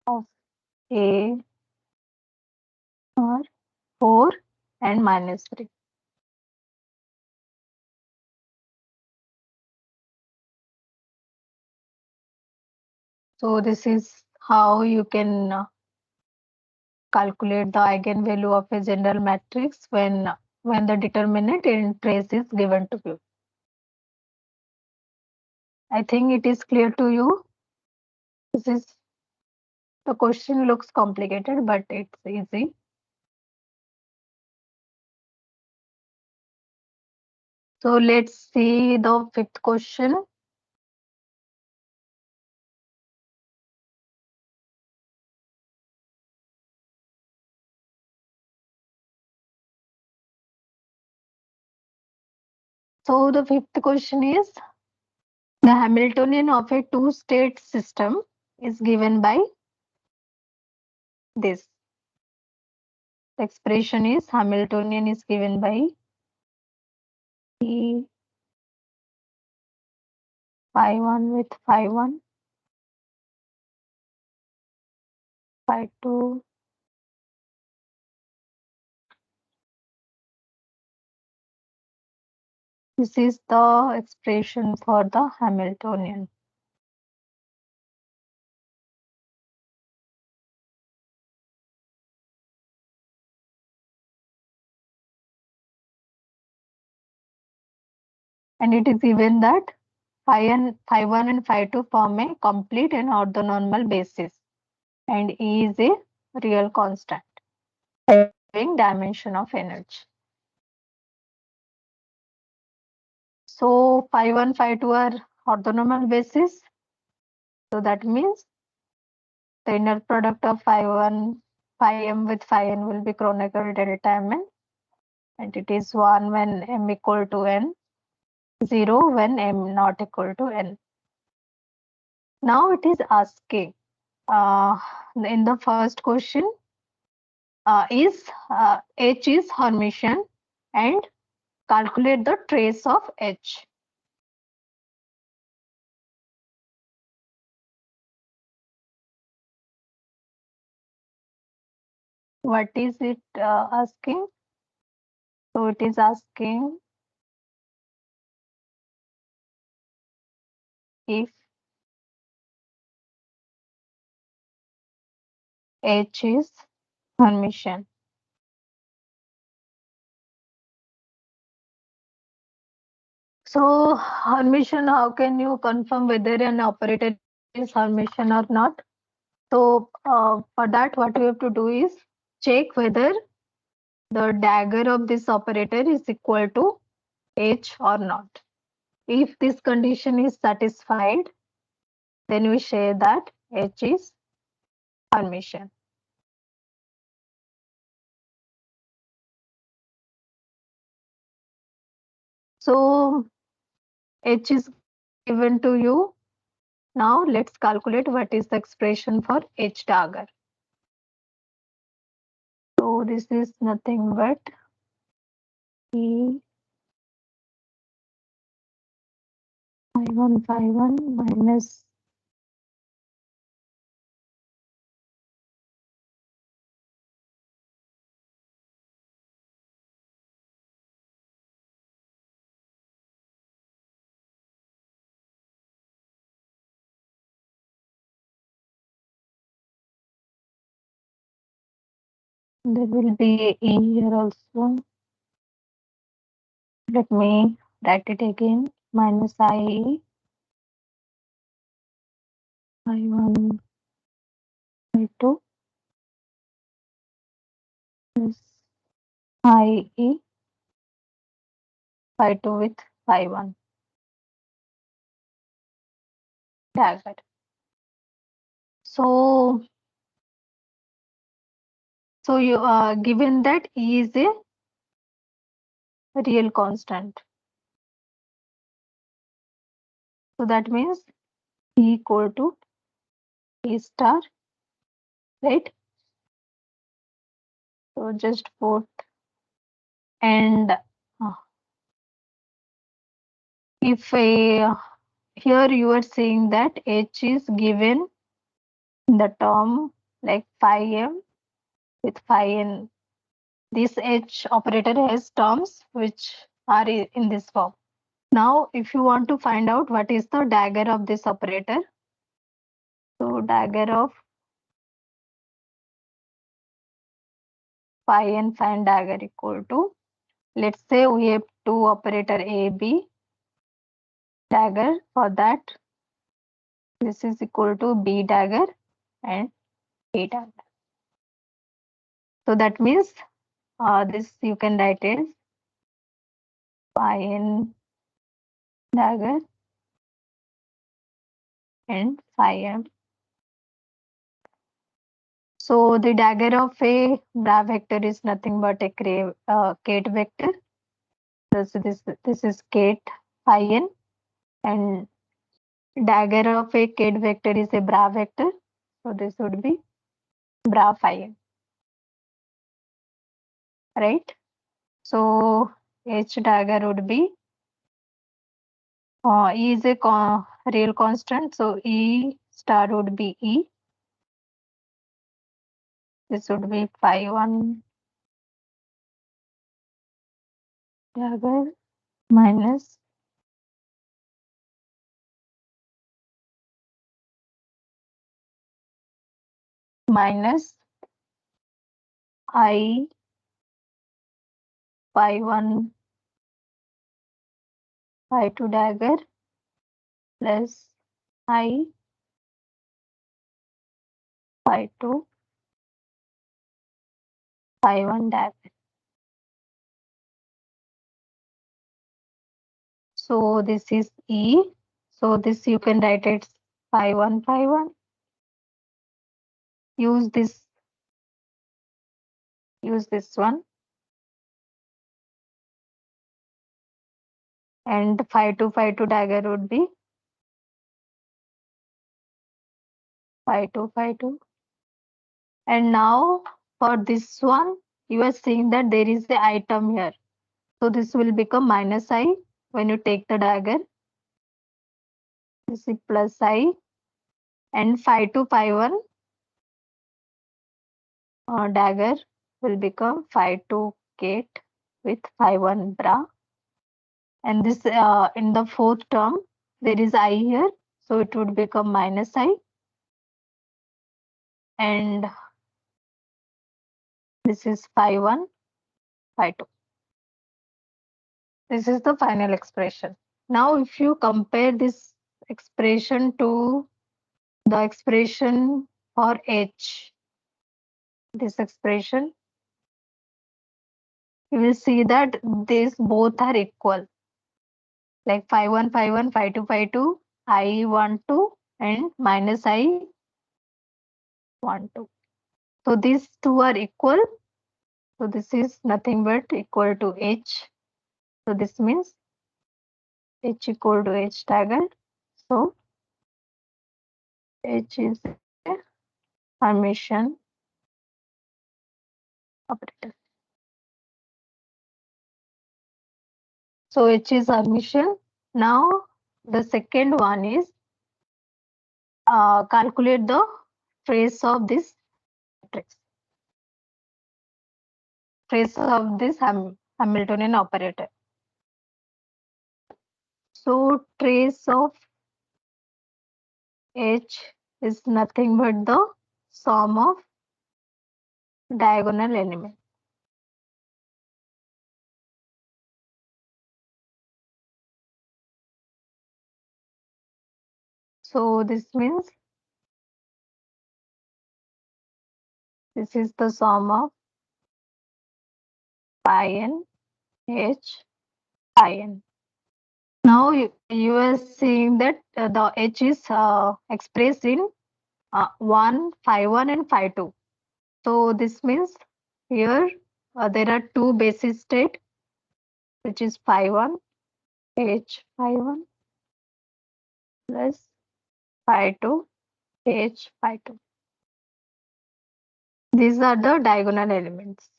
of A are 4 and minus 3. So this is how you can calculate the eigenvalue of a general matrix when the determinant in trace is given to you. I think it is clear to you. This is, the question looks complicated, but it's easy. So let's see the fifth question. So the fifth question is, the Hamiltonian of a two-state system is given by this. The expression is Hamiltonian is given by T phi 1 with phi 1, phi 2, this is the expression for the Hamiltonian. And it is given that phi 1 and phi 2 form a complete and orthonormal basis, and E is a real constant having dimension of energy. So phi 1, phi 2 are orthonormal basis. So that means the inner product of phi 1, phi m with phi n will be Kronecker delta mn, and it is 1 when m equal to n, 0 when m not equal to n. Now it is asking in the first question, is H is Hermitian, and calculate the trace of H. What is it asking? So it is asking if H is Hermitian. So Hermitian, how can you confirm whether an operator is Hermitian or not? So for that, what you have to do is check whether the dagger of this operator is equal to H or not. If this condition is satisfied, then we say that H is Hermitian. So H is given to you. Now let's calculate what is the expression for H dagger. So this is nothing but E phi1 minus there will be E here also. Let me write it again. Minus I I1 I2 plus IE phi2 with phi1 dagger. So you given that E is a real constant. So that means E equal to E star, right? So just put and if here you are saying that H is given in the term like phi m with phi n. This H operator has terms which are in this form. Now, if you want to find out what is the dagger of this operator, so dagger of phi n dagger equal to, let's say we have two operator A, B dagger. For that, this is equal to B dagger and A dagger. So that means this you can write as phi n dagger and phi m. So the dagger of a bra vector is nothing but a Kate vector. So this is Kate phi n, and dagger of a Kate vector is a bra vector. So this would be bra phi n, right? So H dagger would be E is a real constant. So E star would be E. This would be phi 1 dagger minus I phi 1 phi 2 dagger plus I phi 2 phi 1 dagger. So this is E. So this you can write it phi 1 phi 1. Use this one, and phi 2 dagger would be phi 2. And now for this one, you are seeing that there is the item here. So this will become minus I when you take the dagger. This is plus I, and phi 2 phi 1 dagger will become phi 2 Kate with phi 1 bra. And this in the fourth term, there is I here. So it would become minus I. And This is phi 1, phi 2. This is the final expression. Now, if you compare this expression to the expression for H, this expression, you will see that these both are equal. Like phi 1, phi 1, phi 2, phi 2, I 1, 2, and minus I 1, 2. So these two are equal. So this is nothing but equal to H. So this means H equal to H tangent. So H is a Hermitian operator. So H is Hermitian. Now the second one is calculate the trace of this matrix. Trace of this Hamiltonian operator. So trace of H is nothing but the sum of diagonal elements. So this means this is the sum of pi n H pi n. Now you are seeing that the H is expressed in 1, phi 1 and phi 2. So this means here there are two basis state, which is phi 1 H phi 1 plus phi 2 H phi 2. These are the diagonal elements.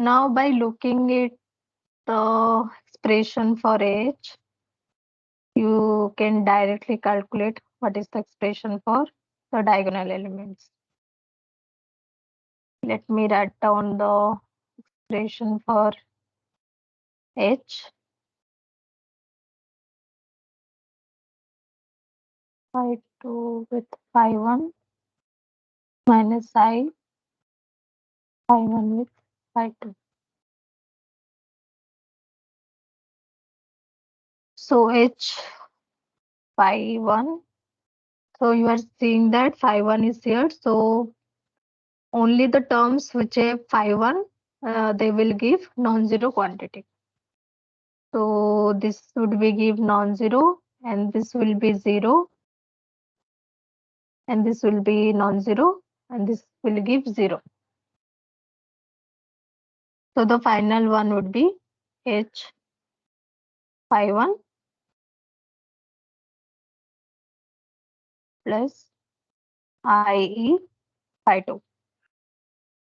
Now by looking at the expression for H, you can directly calculate what is the expression for the diagonal elements. Let me write down the expression for H. Phi 2 with phi 1 minus I phi 1 with phi 2. So H phi 1. So you are seeing that phi 1 is here. So only the terms which have phi 1, they will give non-zero quantity. So this would be give non-zero, and this will be 0, and this will be non-zero, and this will give 0. So the final one would be H phi 1 plus IE phi 2.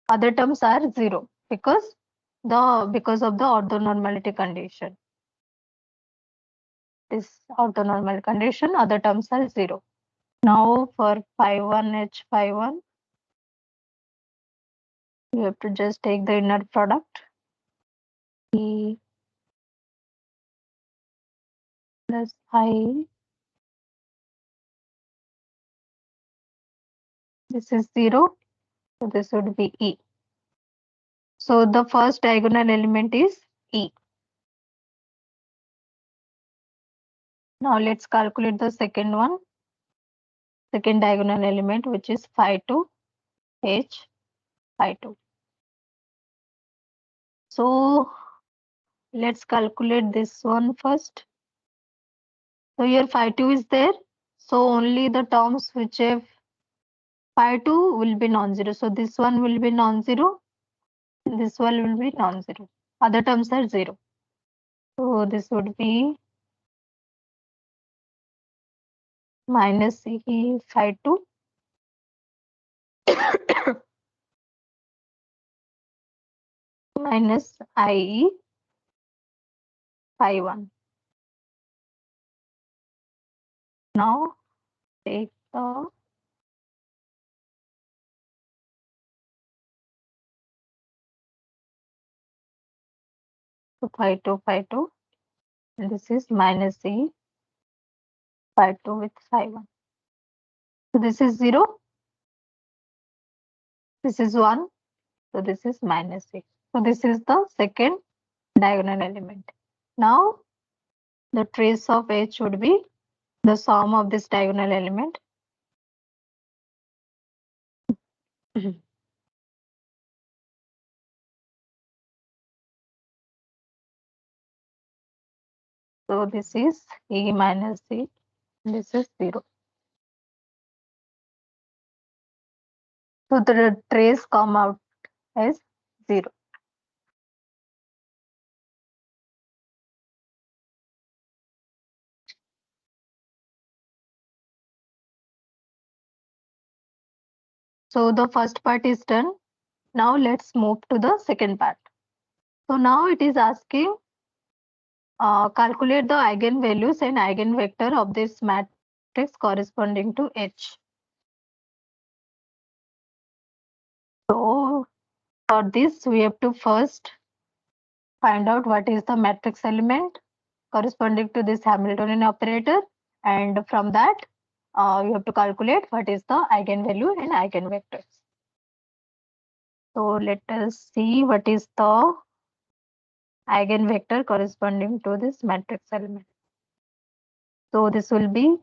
Other terms are 0 because of the orthonormality condition. This orthonormal condition, other terms are 0. Now for phi 1 H phi 1, you have to just take the inner product. E plus I. This is 0. So this would be E. So the first diagonal element is E. Now let's calculate the second one. Second diagonal element, which is phi 2 H phi 2. So let's calculate this one first. So here phi 2 is there. So only the terms which have phi 2 will be non-zero. So this one will be non-zero. This one will be non-zero. Other terms are 0. So this would be minus E phi 2 minus IE phi 1. Now take the phi 2, and this is minus E phi 2 with phi 1. So this is 0. This is 1. So this is minus 6. So this is the second diagonal element. Now the trace of H would be the sum of this diagonal element. So this is E minus C. This is 0. So the trace come out as 0. So the first part is done. Now let's move to the second part. So now it is asking calculate the eigenvalues and eigenvector of this matrix corresponding to H. So for this we have to first find out what is the matrix element corresponding to this Hamiltonian operator, and from that you have to calculate what is the eigenvalue and eigenvectors. So let us see what is the eigenvector corresponding to this matrix element. So this will be,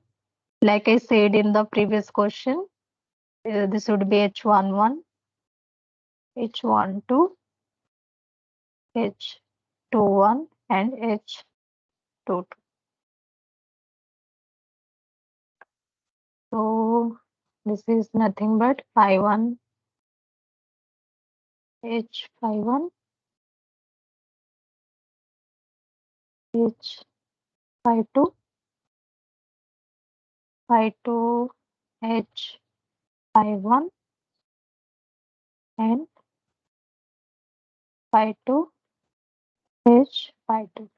like I said in the previous question, this would be H11, H12, H21, and H22. So this is nothing but phi1, H51, H52, phi2, H51, and phi2, H52.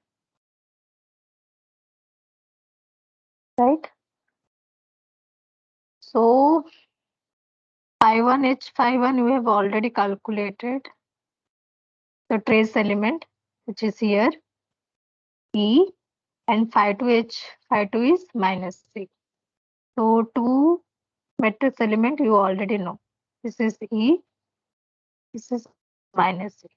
Right? So phi1, H51 we have already calculated the trace element, which is here E, and phi2 H52 is minus 6. So two matrix element you already know. This is E, this is minus 6.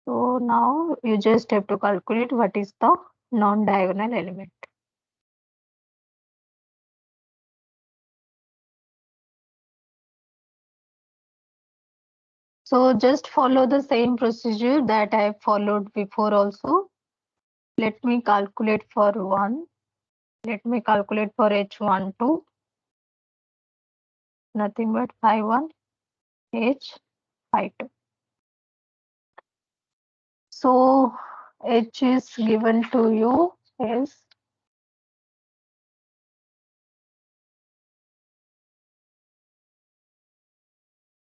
So now you just have to calculate what is the non-diagonal element. So just follow the same procedure that I followed before also. Let me calculate for 1. Let me calculate for H12. Nothing but phi1, H52. So H is given to you as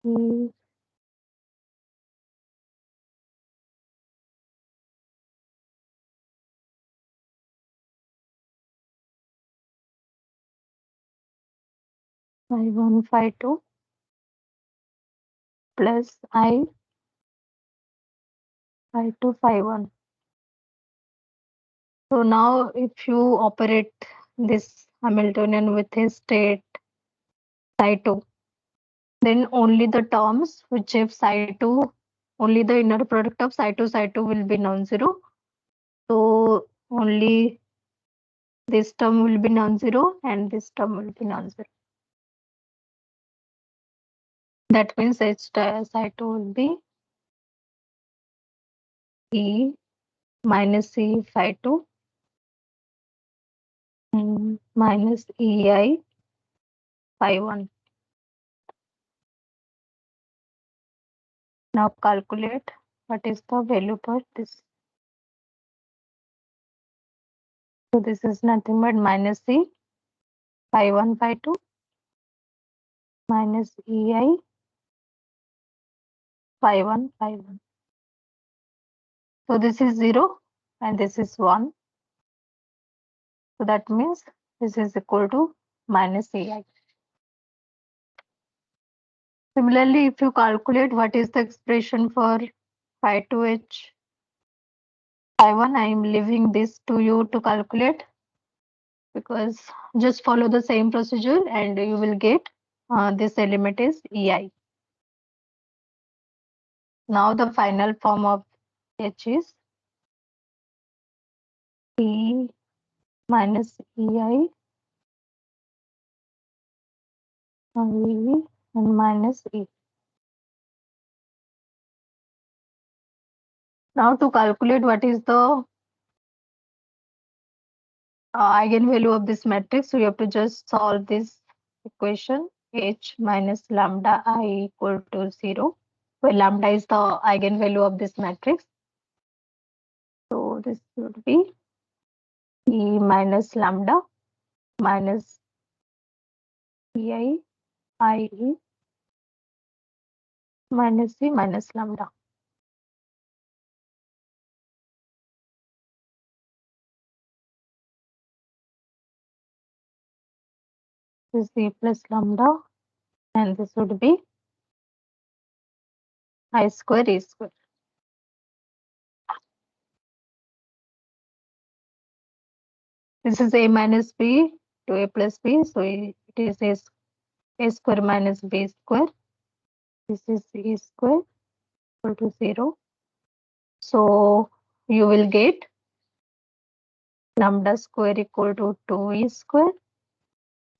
E phi1, phi2 plus I phi2, phi1. So now if you operate this Hamiltonian with his state psi2, then only the terms which have psi2, only the inner product of psi2, psi2 will be non-zero. So only this term will be non-zero and this term will be non-zero. That means H psi2 will be E minus C phi2 minus EI phi1. Now calculate what is the value for this. So this is nothing but minus C phi1, phi2 minus EI phi1, phi1. So this is 0 and this is 1. So that means this is equal to minus EI. Similarly, if you calculate what is the expression for phi2H phi1, I am leaving this to you to calculate. because just follow the same procedure and you will get this element is EI. Now the final form of H is E minus EI and minus E. Now to calculate what is the eigenvalue of this matrix, so you have to just solve this equation H minus lambda I equal to 0, where lambda is the eigenvalue of this matrix. So this would be E minus lambda minus EI IE minus C minus lambda. This is C plus lambda, and this would be I square E square. This is A minus B to A plus B, so it is A square minus B square. This is E square equal to 0. So you will get lambda square equal to 2E square.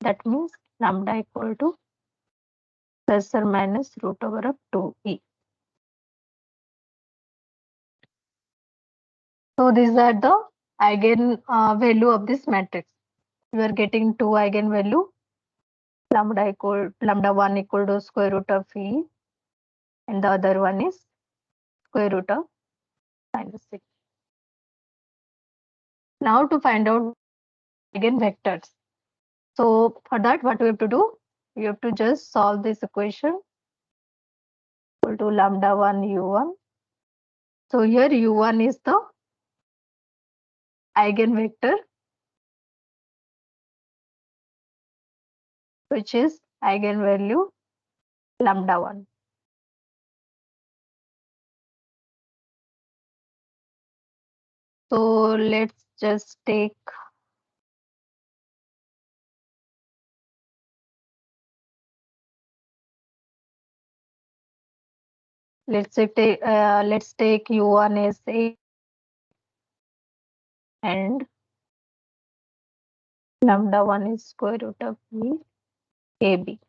That means lambda equal to plus or minus root over of 2E. So these are the eigen value of this matrix. You are getting two eigenvalue, lambda 1 equal to square root of E, and the other one is square root of minus 6. Now to find out eigenvectors. So for that, what we have to do? We have to just solve this equation equal to lambda 1 u1. So here u1 is the eigenvector, which is eigenvalue lambda 1. So let's just take let's take u1 as A and lambda 1 is square root of E AB.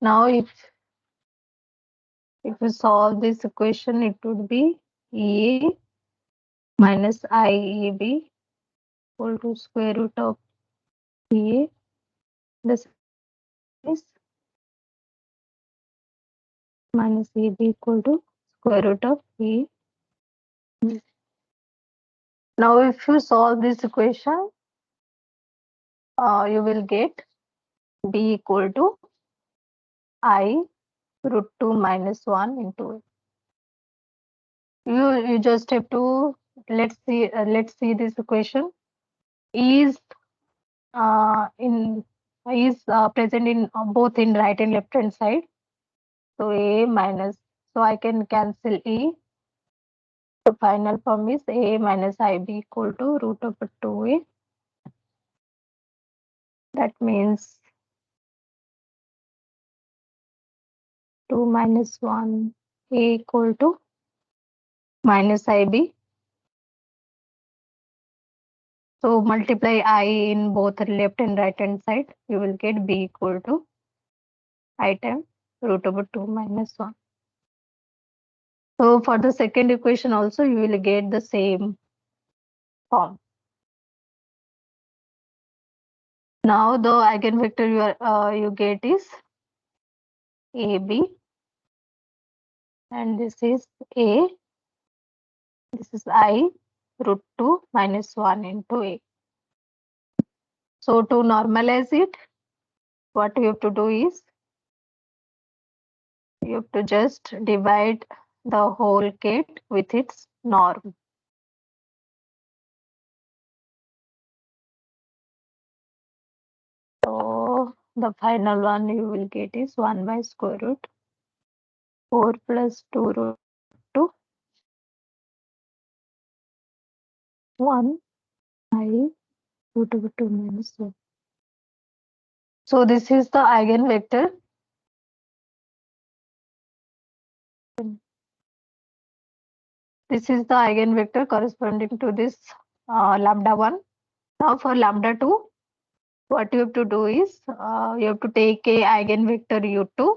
Now if we solve this equation, it would be EA minus IEB equal to square root of EA. This is minus EB equal to square root of E. Now if you solve this equation, you will get B equal to I root 2 minus 1 into A. You just have to let's see this equation. E is present in both in right and left hand side. So A minus, so I can cancel E. The final form is A minus IB equal to root over 2A. That means 2 minus 1 A equal to minus IB. So multiply I in both left and right hand side. You will get B equal to I times root over 2 minus 1. So for the second equation also you will get the same form. Now the eigenvector you get is AB, and this is A. This is I root 2 minus 1 into A. So to normalize it, what you have to do is you have to just divide the whole kit with its norm. So the final one you will get is 1 by square root 4 plus 2 root 2 1 I root over 2 minus 1. So this is the eigenvector. This is the eigenvector corresponding to this lambda 1. Now for lambda 2, what you have to do is you have to take a eigenvector u2,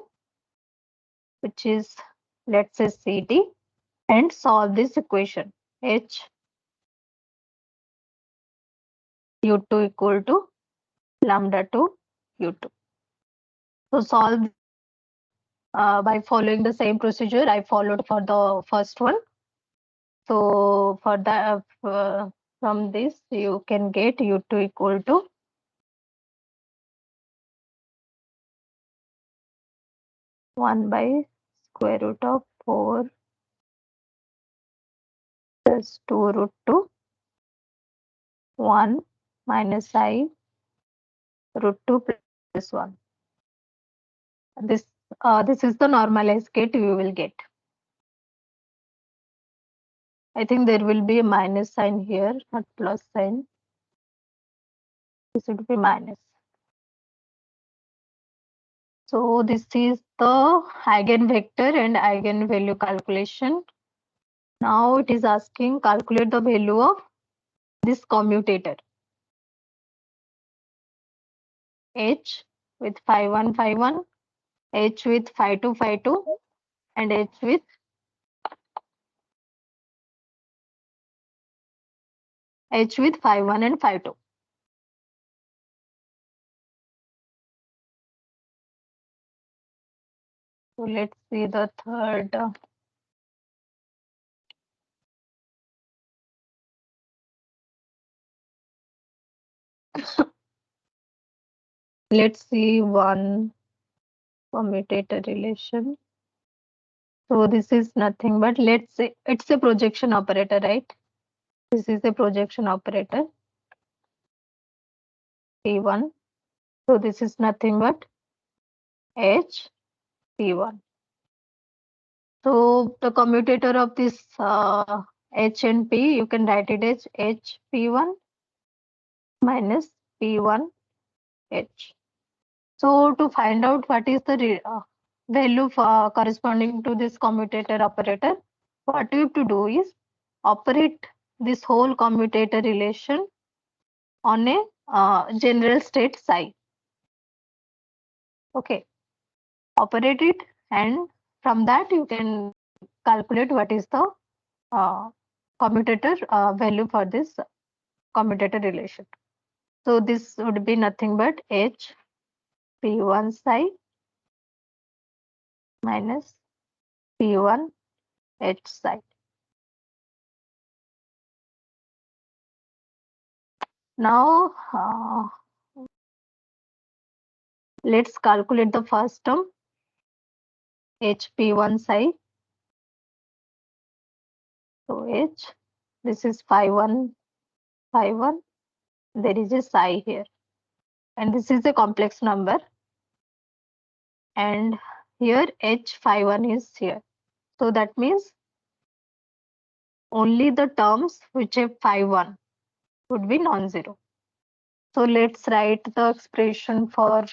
which is, let's say, CD, and solve this equation. H u2 equal to lambda 2 u2. So solve by following the same procedure I followed for the first one. So for that, from this you can get u2 equal to 1 by square root of 4 plus 2 root 2 1 minus I root 2 plus 1. This this is the normalized case you will get. I think there will be a minus sign here, not plus sign. This would be minus. So this is the eigenvector and eigenvalue calculation. Now it is asking calculate the value of this commutator H with phi 1 phi 1, H with phi 2 phi 2, and H with phi 1 and phi 2. So let's see the third. Let's see one commutator relation. So this is nothing but, let's say it's a projection operator, right? This is a projection operator P1. So this is nothing but H P1. So the commutator of this H and P, you can write it as H P1 minus P1 H. So to find out what is the value corresponding to this commutator operator, what you have to do is operate this whole commutator relation on a general state psi. Okay, operate it, and from that you can calculate what is the commutator value for this commutator relation. So this would be nothing but H P1 psi minus P1 H psi. Now let's calculate the first term HP1 psi. So H, this is phi 1 phi 1. There is a psi here, and this is a complex number, and here H phi 1 is here. So that means only the terms which have phi 1 would be non-zero. So let's write the expression for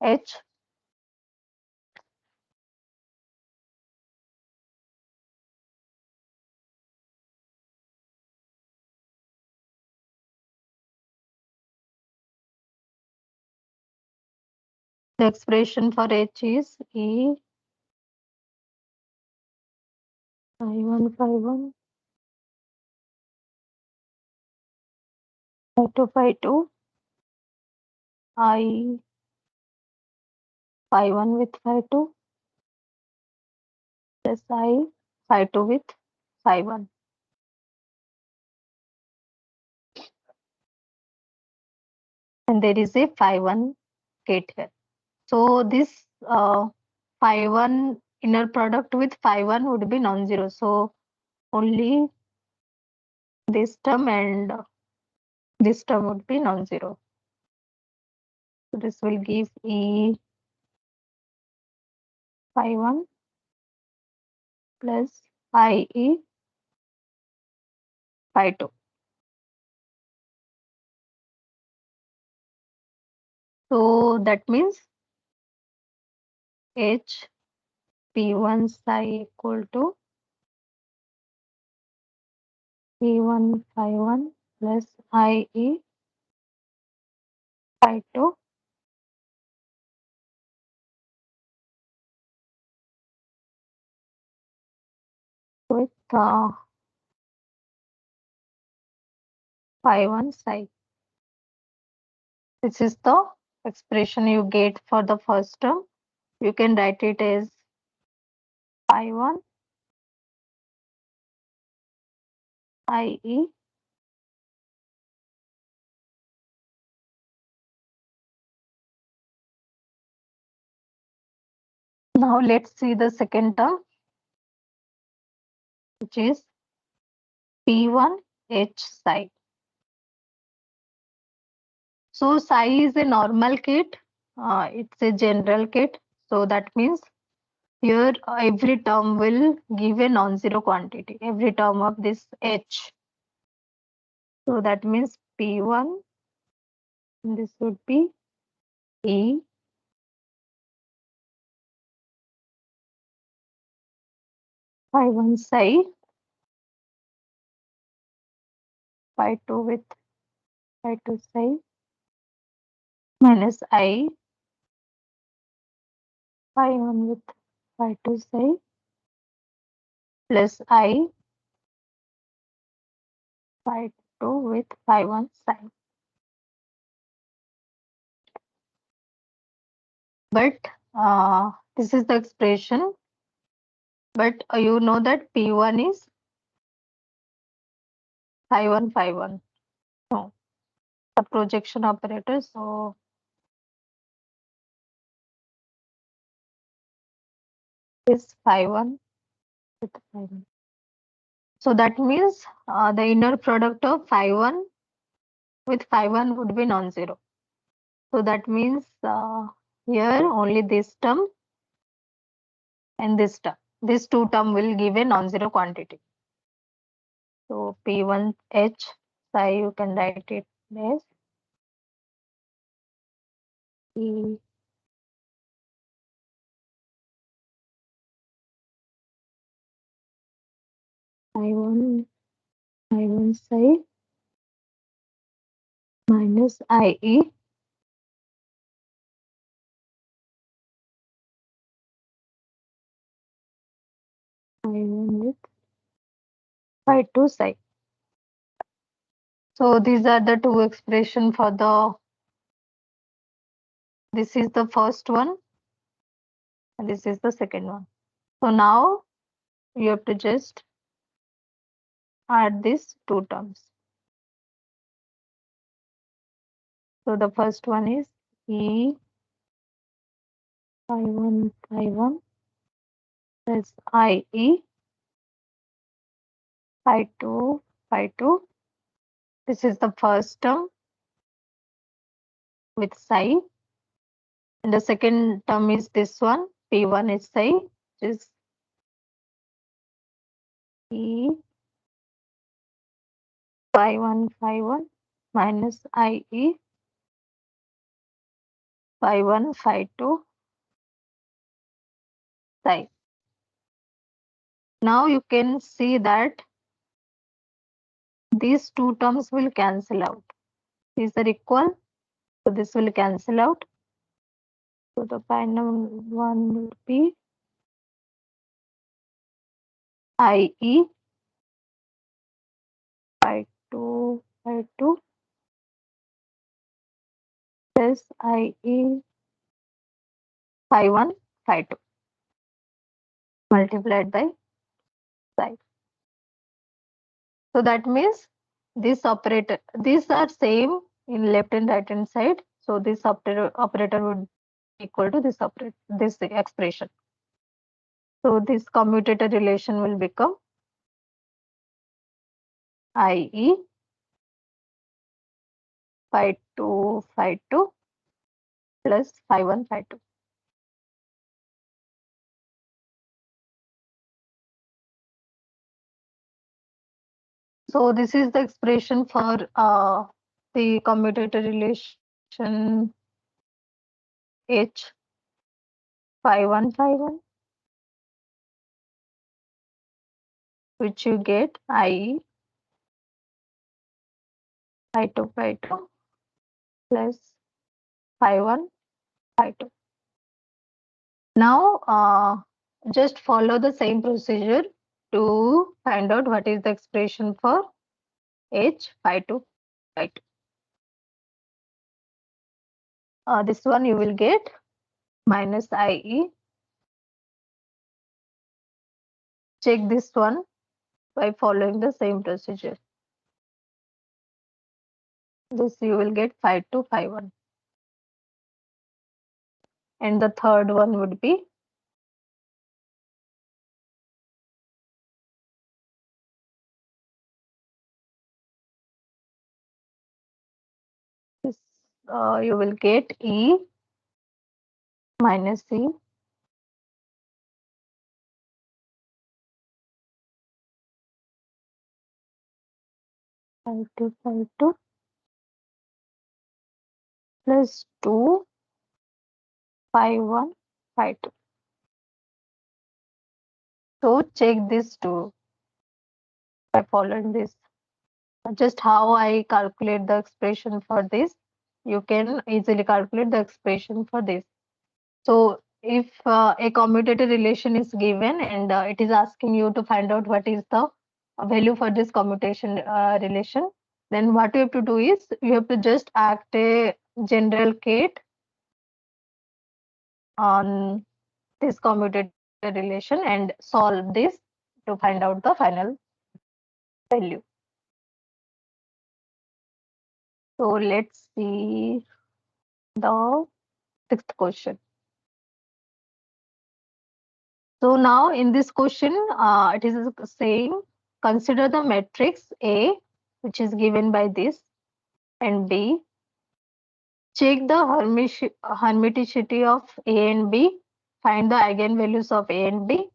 H. The expression for H is E phi 1 phi 1 phi 2 I phi 1 with phi 2 plus I phi 2 with phi 1. And there is a phi 1 gate here. So this phi 1 inner product with phi 1 would be non-zero. So only this term and this term would be non-zero. So this will give E phi 1 plus IE phi 2. So that means H P1 psi equal to P1 phi 1 plus IE phi 2 with phi 1 psi. This is the expression you get for the first term. You can write it as phi 1 IE Now let's see the second term, which is P1 H psi. So psi is a normal kit. It's a general kit. So that means here every term will give a non-zero quantity. Every term of this H. So that means P1. This would be E phi 1 psi phi 2 with phi 2 psi minus I phi 1 with phi 2 psi plus I phi 2 with phi 1 psi. But this is the expression. But you know that P1 is phi 1 phi 1. No, the projection operator. So is phi 1 with phi 1. So that means the inner product of phi 1 with phi 1 would be non-zero. So that means here only this term and this term. These two term will give a non-zero quantity. So P1H psi you can write it as P phi 1 psi minus IE phi 1 with phi 2 psi. So these are the two expression for the, this is the first one and this is the second one. So now you have to just add these two terms. So the first one is E phi 1 plus IE phi 2 phi 2. This is the first term with psi. And the second term is this one, P1 is psi, which is E phi 1 minus IE phi 1 phi 2 psi. Now you can see that these two terms will cancel out. These are equal, so this will cancel out. So the final one will be IE phi 2 plus IE phi 1 phi 2 multiplied by psi. So that means this operator, these are same in left and right hand side. So this operator would be equal to this operator, this expression. So this commutator relation will become IE phi 2 plus phi 1 phi 2. So this is the expression for the commutator relation H 5151, which you get IE I2 plus 5152. Now just follow the same procedure to find out what is the expression for H5252. This one you will get minus IE. Check this one by following the same procedure. This you will get 5251. And the third one would be this. You will get E minus C 5252 plus 2 5152. So check this too by following this. Just how I calculate the expression for this, you can easily calculate the expression for this. So if a commutator relation is given and it is asking you to find out what is the value for this commutation relation, then what you have to do is you have to just act a general Kate on this commutator relation and solve this to find out the final value. So let's see the sixth question. So now in this question, it is saying consider the matrix A, which is given by this, and B. Check the hermiticity of A and B. Find the eigenvalues of A and B,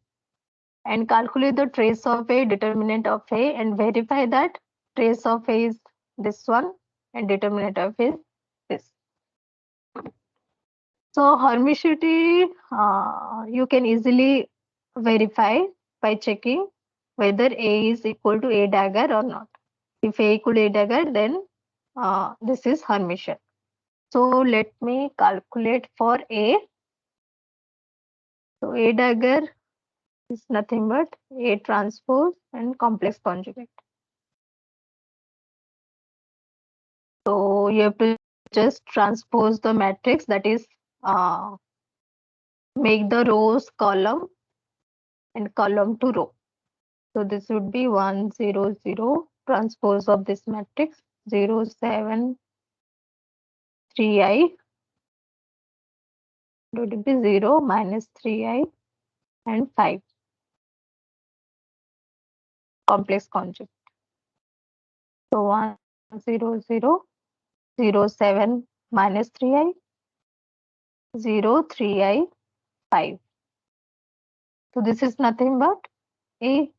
and calculate the trace of A, determinant of A, and verify that trace of A is this one and determinant of A is this. So hermiticity you can easily verify by checking whether A is equal to A dagger or not. If A equal to A dagger, then this is Hermitian. So let me calculate for A. So A dagger is nothing but A transpose and complex conjugate. So you have to just transpose the matrix, that is make the rows column and column to row. So this would be 1 0 0 transpose of this matrix 0 7 3i. It would be 0 minus 3i and 5 complex conjugate. So 1 0 0 0 7 minus 3i 0 3i 5. So this is nothing but A.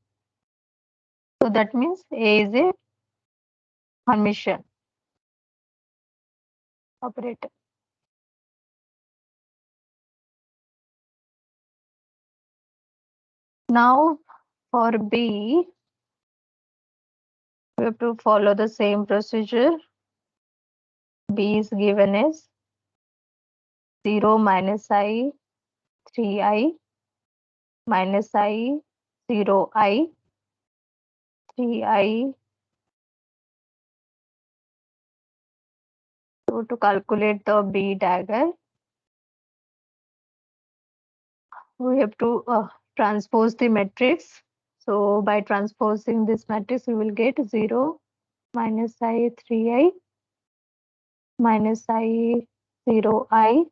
So that means A is a Hermitian operator. Now for B, we have to follow the same procedure. B is given as 0 minus I 3i minus I 0i 3i. So to calculate the B dagger, we have to transpose the matrix. So by transposing this matrix, we will get 0 minus I 3i minus I 0i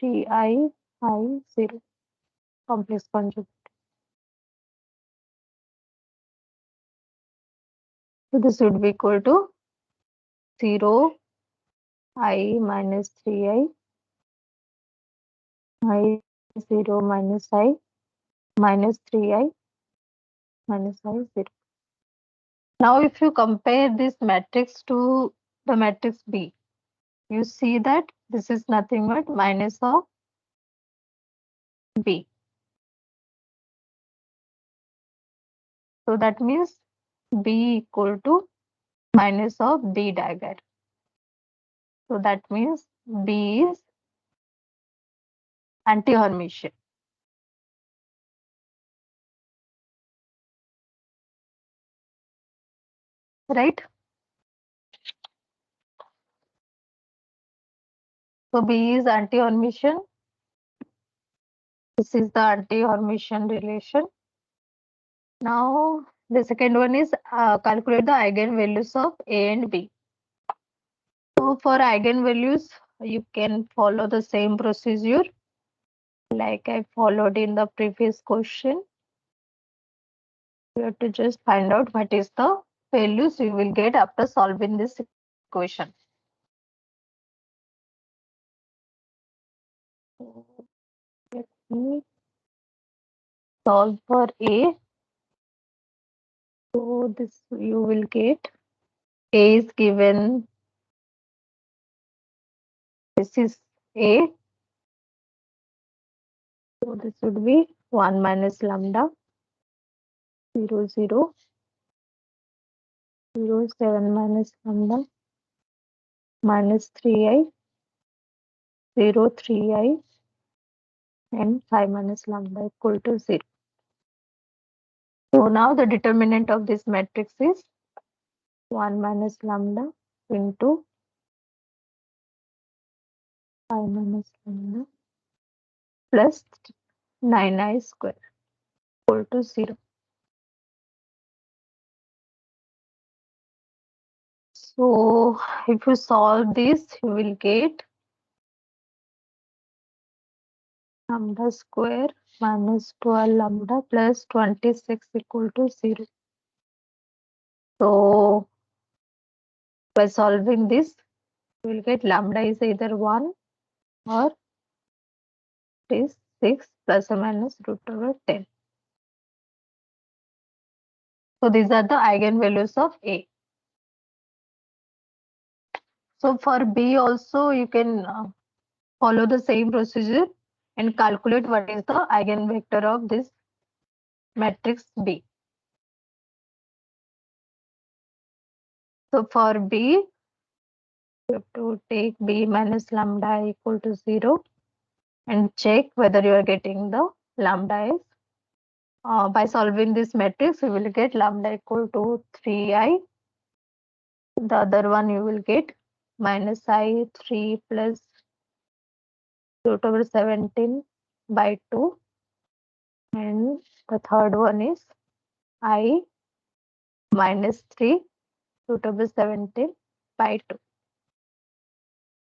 3i I 0 complex conjugate. So this would be equal to 0 I minus 3i I 0 minus I minus 3i minus I 0. Now if you compare this matrix to the matrix B, you see that this is nothing but minus of B. So that means B equal to minus of B dagger. So that means B is anti-Hermitian. Right? So B is anti-Hermitian. This is the anti-Hermitian relation. Now the second one is calculate the eigenvalues of A and B. So for eigenvalues, you can follow the same procedure like I followed in the previous question. You have to just find out what is the values you will get after solving this equation. So let me solve for A. So this you will get A is given, this is A. So this would be 1 minus lambda 0 0 0 7 minus lambda minus 3i 0 3i and 5 minus lambda equal to 0. So now the determinant of this matrix is 1 minus lambda into 5 minus lambda plus 9i square equal to 0. So if you solve this, you will get lambda square minus 12 lambda plus 26 equal to 0. So by solving this, you will get lambda is either 1 or it is 6 plus or minus root over 10. So these are the eigenvalues of A. So for B also you can follow the same procedure and calculate what is the eigenvector of this matrix B. So for B, you have to take B minus lambda equal to 0 and check whether you are getting the lambda is. By solving this matrix, you will get lambda equal to 3i. The other one you will get minus I 3 plus root over 17 by 2. And the third one is I minus 3 root over 17 by 2.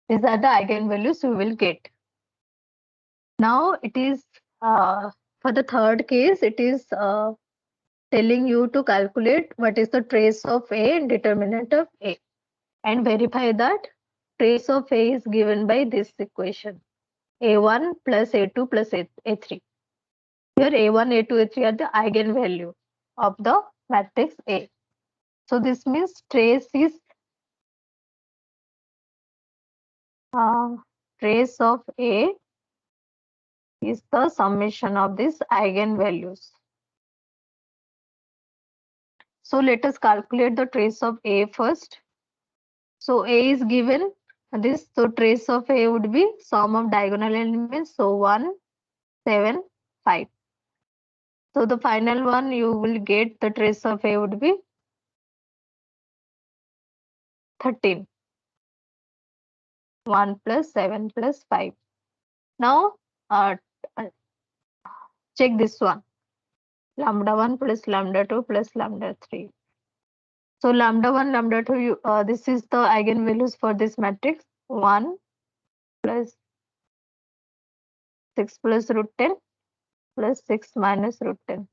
These are the eigenvalues you will get. Now it is for the third case, it is telling you to calculate what is the trace of A and determinant of A and verify that trace of A is given by this equation A1 plus A2 plus A3. Here A1, A2, A3 are the eigenvalue of the matrix A. So this means trace is trace of A is the summation of these eigenvalues. So let us calculate the trace of A first. So A is given this, so trace of A would be sum of diagonal elements. So 1, 7, 5. So the final one you will get the trace of A would be 13. 1 plus 7 plus 5. Now check this one. Lambda 1 plus lambda 2 plus lambda 3. So lambda 1, lambda 2, this is the eigenvalues for this matrix. 1 plus 6 plus root 10 plus 6 minus root 10.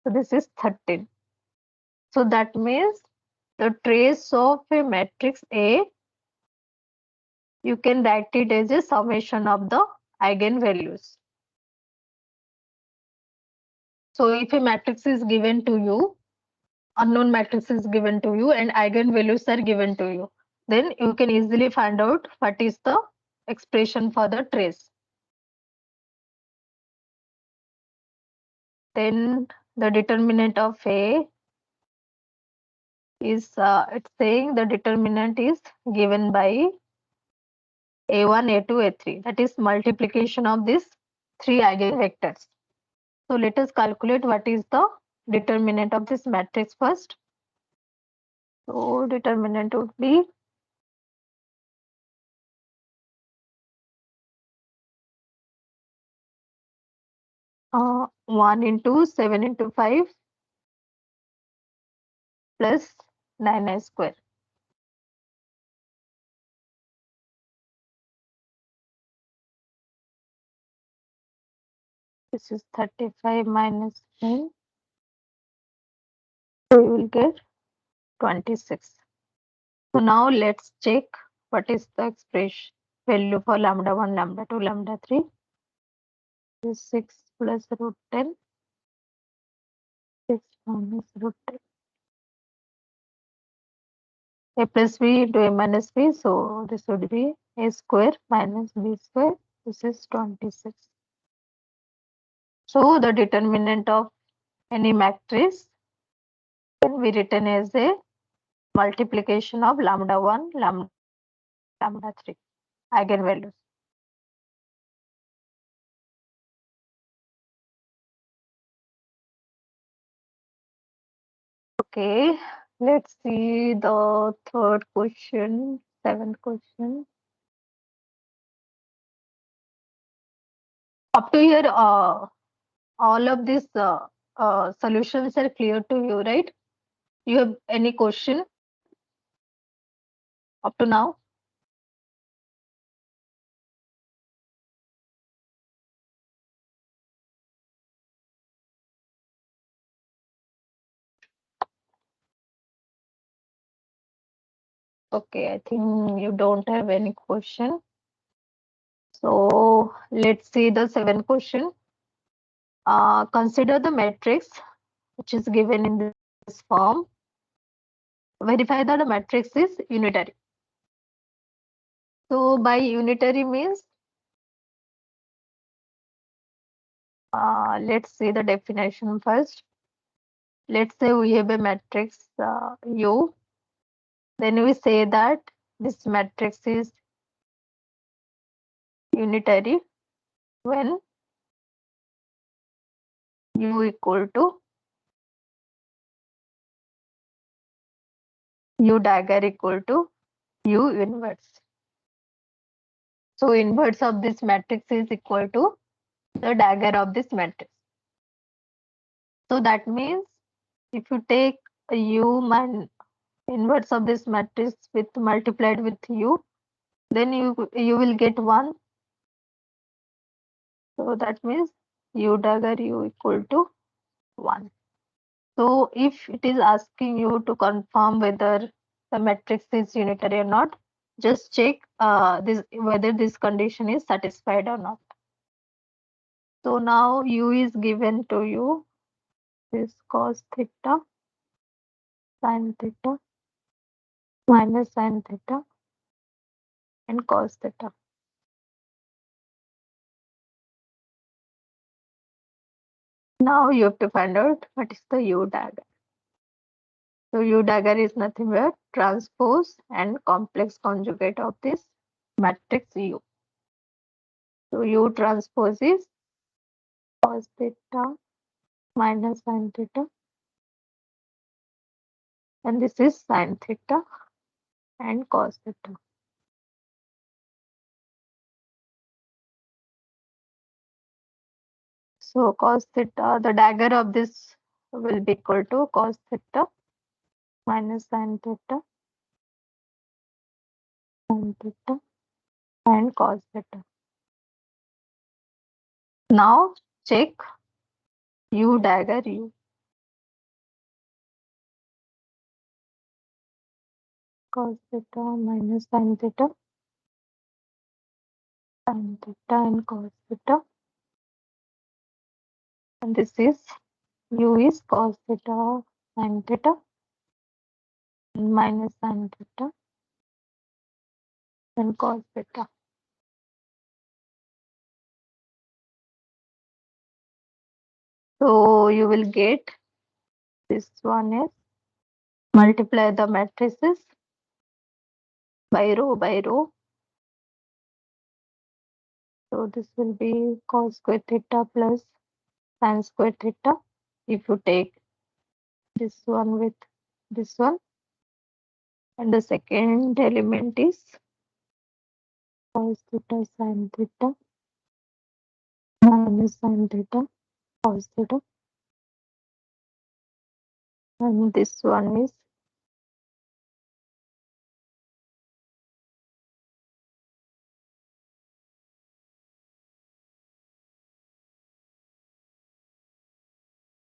So this is 13. So that means the trace of a matrix A, you can write it as a summation of the eigenvalues. So if a matrix is given to you, unknown matrix is given to you and eigenvalues are given to you, then you can easily find out what is the expression for the trace. Then the determinant of A is it's saying the determinant is given by A1, A2, A3. That is multiplication of these three eigenvectors. So let us calculate what is the determinant of this matrix first. So determinant would be 1 into 7 into 5 plus 9i square. This is 35 minus 9. So you will get 26. So now let's check what is the expression value for lambda 1, lambda 2, lambda 3. This is 6 plus root 10. 6 minus root 10. A plus b into a minus b. So this would be a square minus b square. This is 26. So the determinant of any matrix can be written as a multiplication of lambda 1, lambda 3 eigenvalues. Okay, let's see the third question, seventh question. Up to here, all of these solutions are clear to you, right? You have any question up to now? Okay, I think you don't have any question. So let's see the seventh question. Consider the matrix which is given in this form. Verify that the matrix is unitary. So by unitary means, let's see the definition first. Let's say we have a matrix U. Then we say that this matrix is unitary when U equal to U dagger equal to U inverse. So inverse of this matrix is equal to the dagger of this matrix. So that means if you take a U inverse of this matrix with multiplied with U, then you will get 1. So that means U dagger U equal to 1. So if it is asking you to confirm whether the matrix is unitary or not, just check whether this condition is satisfied or not. So now U is given to you, this cos theta, sin theta, minus sin theta, and cos theta. Now you have to find out what is the U dagger. So U dagger is nothing but transpose and complex conjugate of this matrix U. So U transpose is cos theta minus sin theta, and this is sin theta and cos theta. So cos theta, the dagger of this will be equal to cos theta minus sin theta and cos theta. Now check U dagger U. Cos theta minus sin theta and cos theta. And this is U is cos theta sin theta minus sin theta and cos theta. So you will get this one is multiply the matrices by row by row. So this will be cos square theta plus sin square theta. If you take this one with this one, and the second element is cos theta sin theta minus sin theta cos theta, and this one is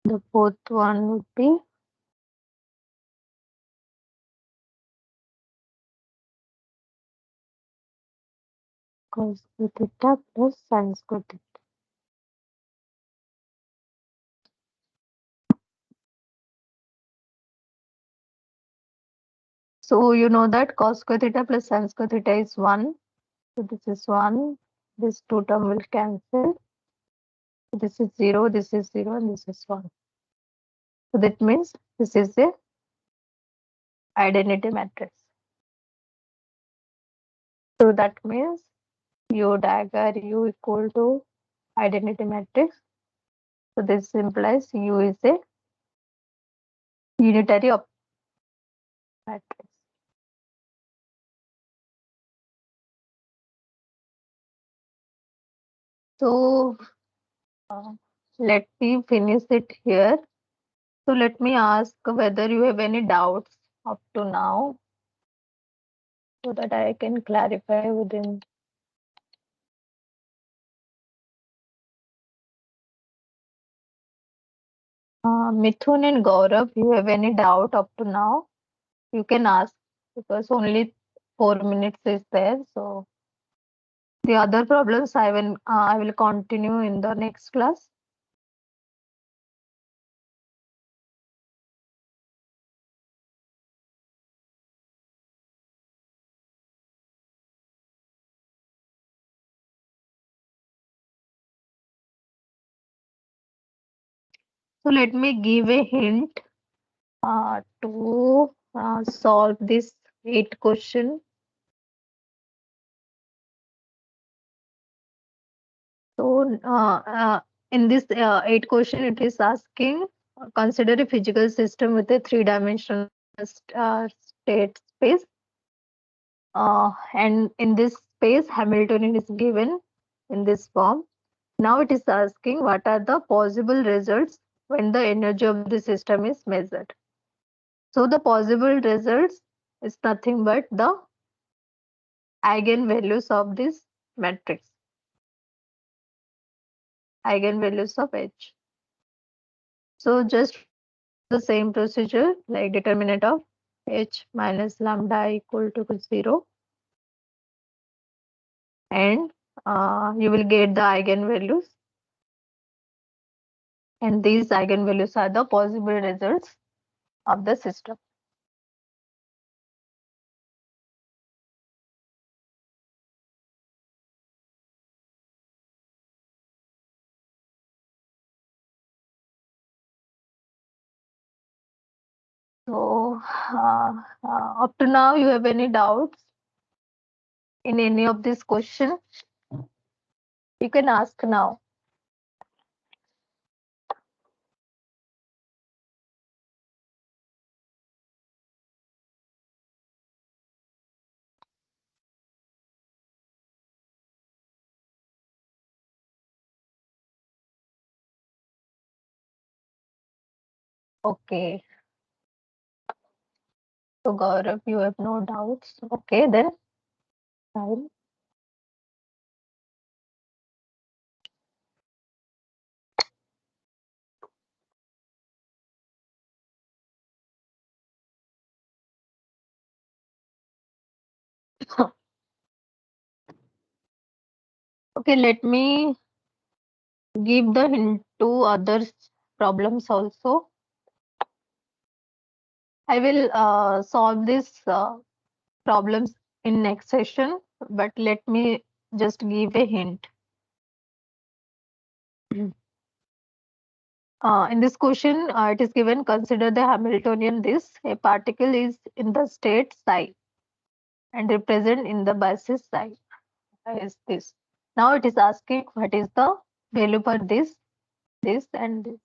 the fourth one would be cos square theta plus sin square theta. So you know that cos square theta plus sin square theta is 1. So this is 1. This two term will cancel. This is 0, this is 0, and this is 1. So that means this is the identity matrix. So that means U dagger U equal to identity matrix. So this implies U is a unitary matrix. So let me finish it here. So let me ask whether you have any doubts up to now so that I can clarify within. Mithun and Gaurav, you have any doubt up to now? You can ask because only 4 minutes is there. So the other problems I will continue in the next class. So let me give a hint to solve this 8 question. So in this 8 question, it is asking consider a physical system with a 3-dimensional state space. And in this space, Hamiltonian is given in this form. Now it is asking what are the possible results when the energy of the system is measured. So the possible results is nothing but the eigenvalues of this matrix, eigenvalues of H. So just the same procedure like determinant of H minus lambda equal to 0, and you will get the eigenvalues, and these eigenvalues are the possible results of the system. So up to now, you have any doubts in any of this question? You can ask now. Okay. So Gaurav, you have no doubts. Okay, then fine. Okay, let me give the hint to other problems also. I will solve these problems in next session, but let me just give a hint. In this question, it is given, consider the Hamiltonian this. A particle is in the state psi and represent in the basis psi is this. Now it is asking what is the value for this, and this.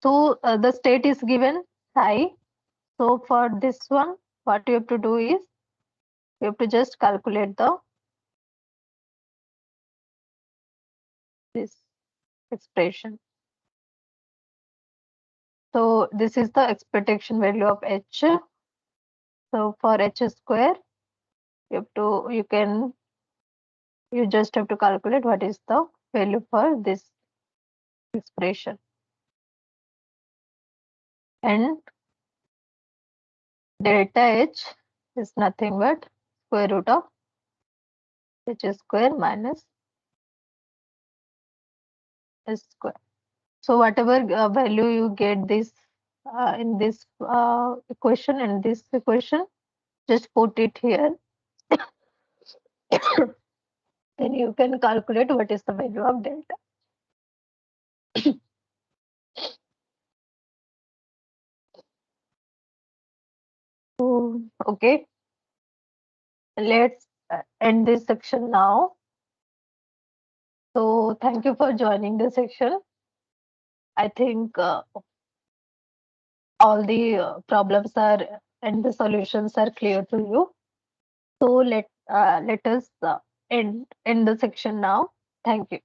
So the state is given psi. So for this one, what you have to do is you have to just calculate this expression. So this is the expectation value of h. So for h square, you just have to calculate what is the value for this expression. And delta h is nothing but square root of h square minus s square. So whatever value you get this in this equation and this equation, just put it here. Then you can calculate what is the value of delta. So, okay, let's end this section now. So thank you for joining the section. I think all the problems are and the solutions are clear to you. So let us end the section now. Thank you.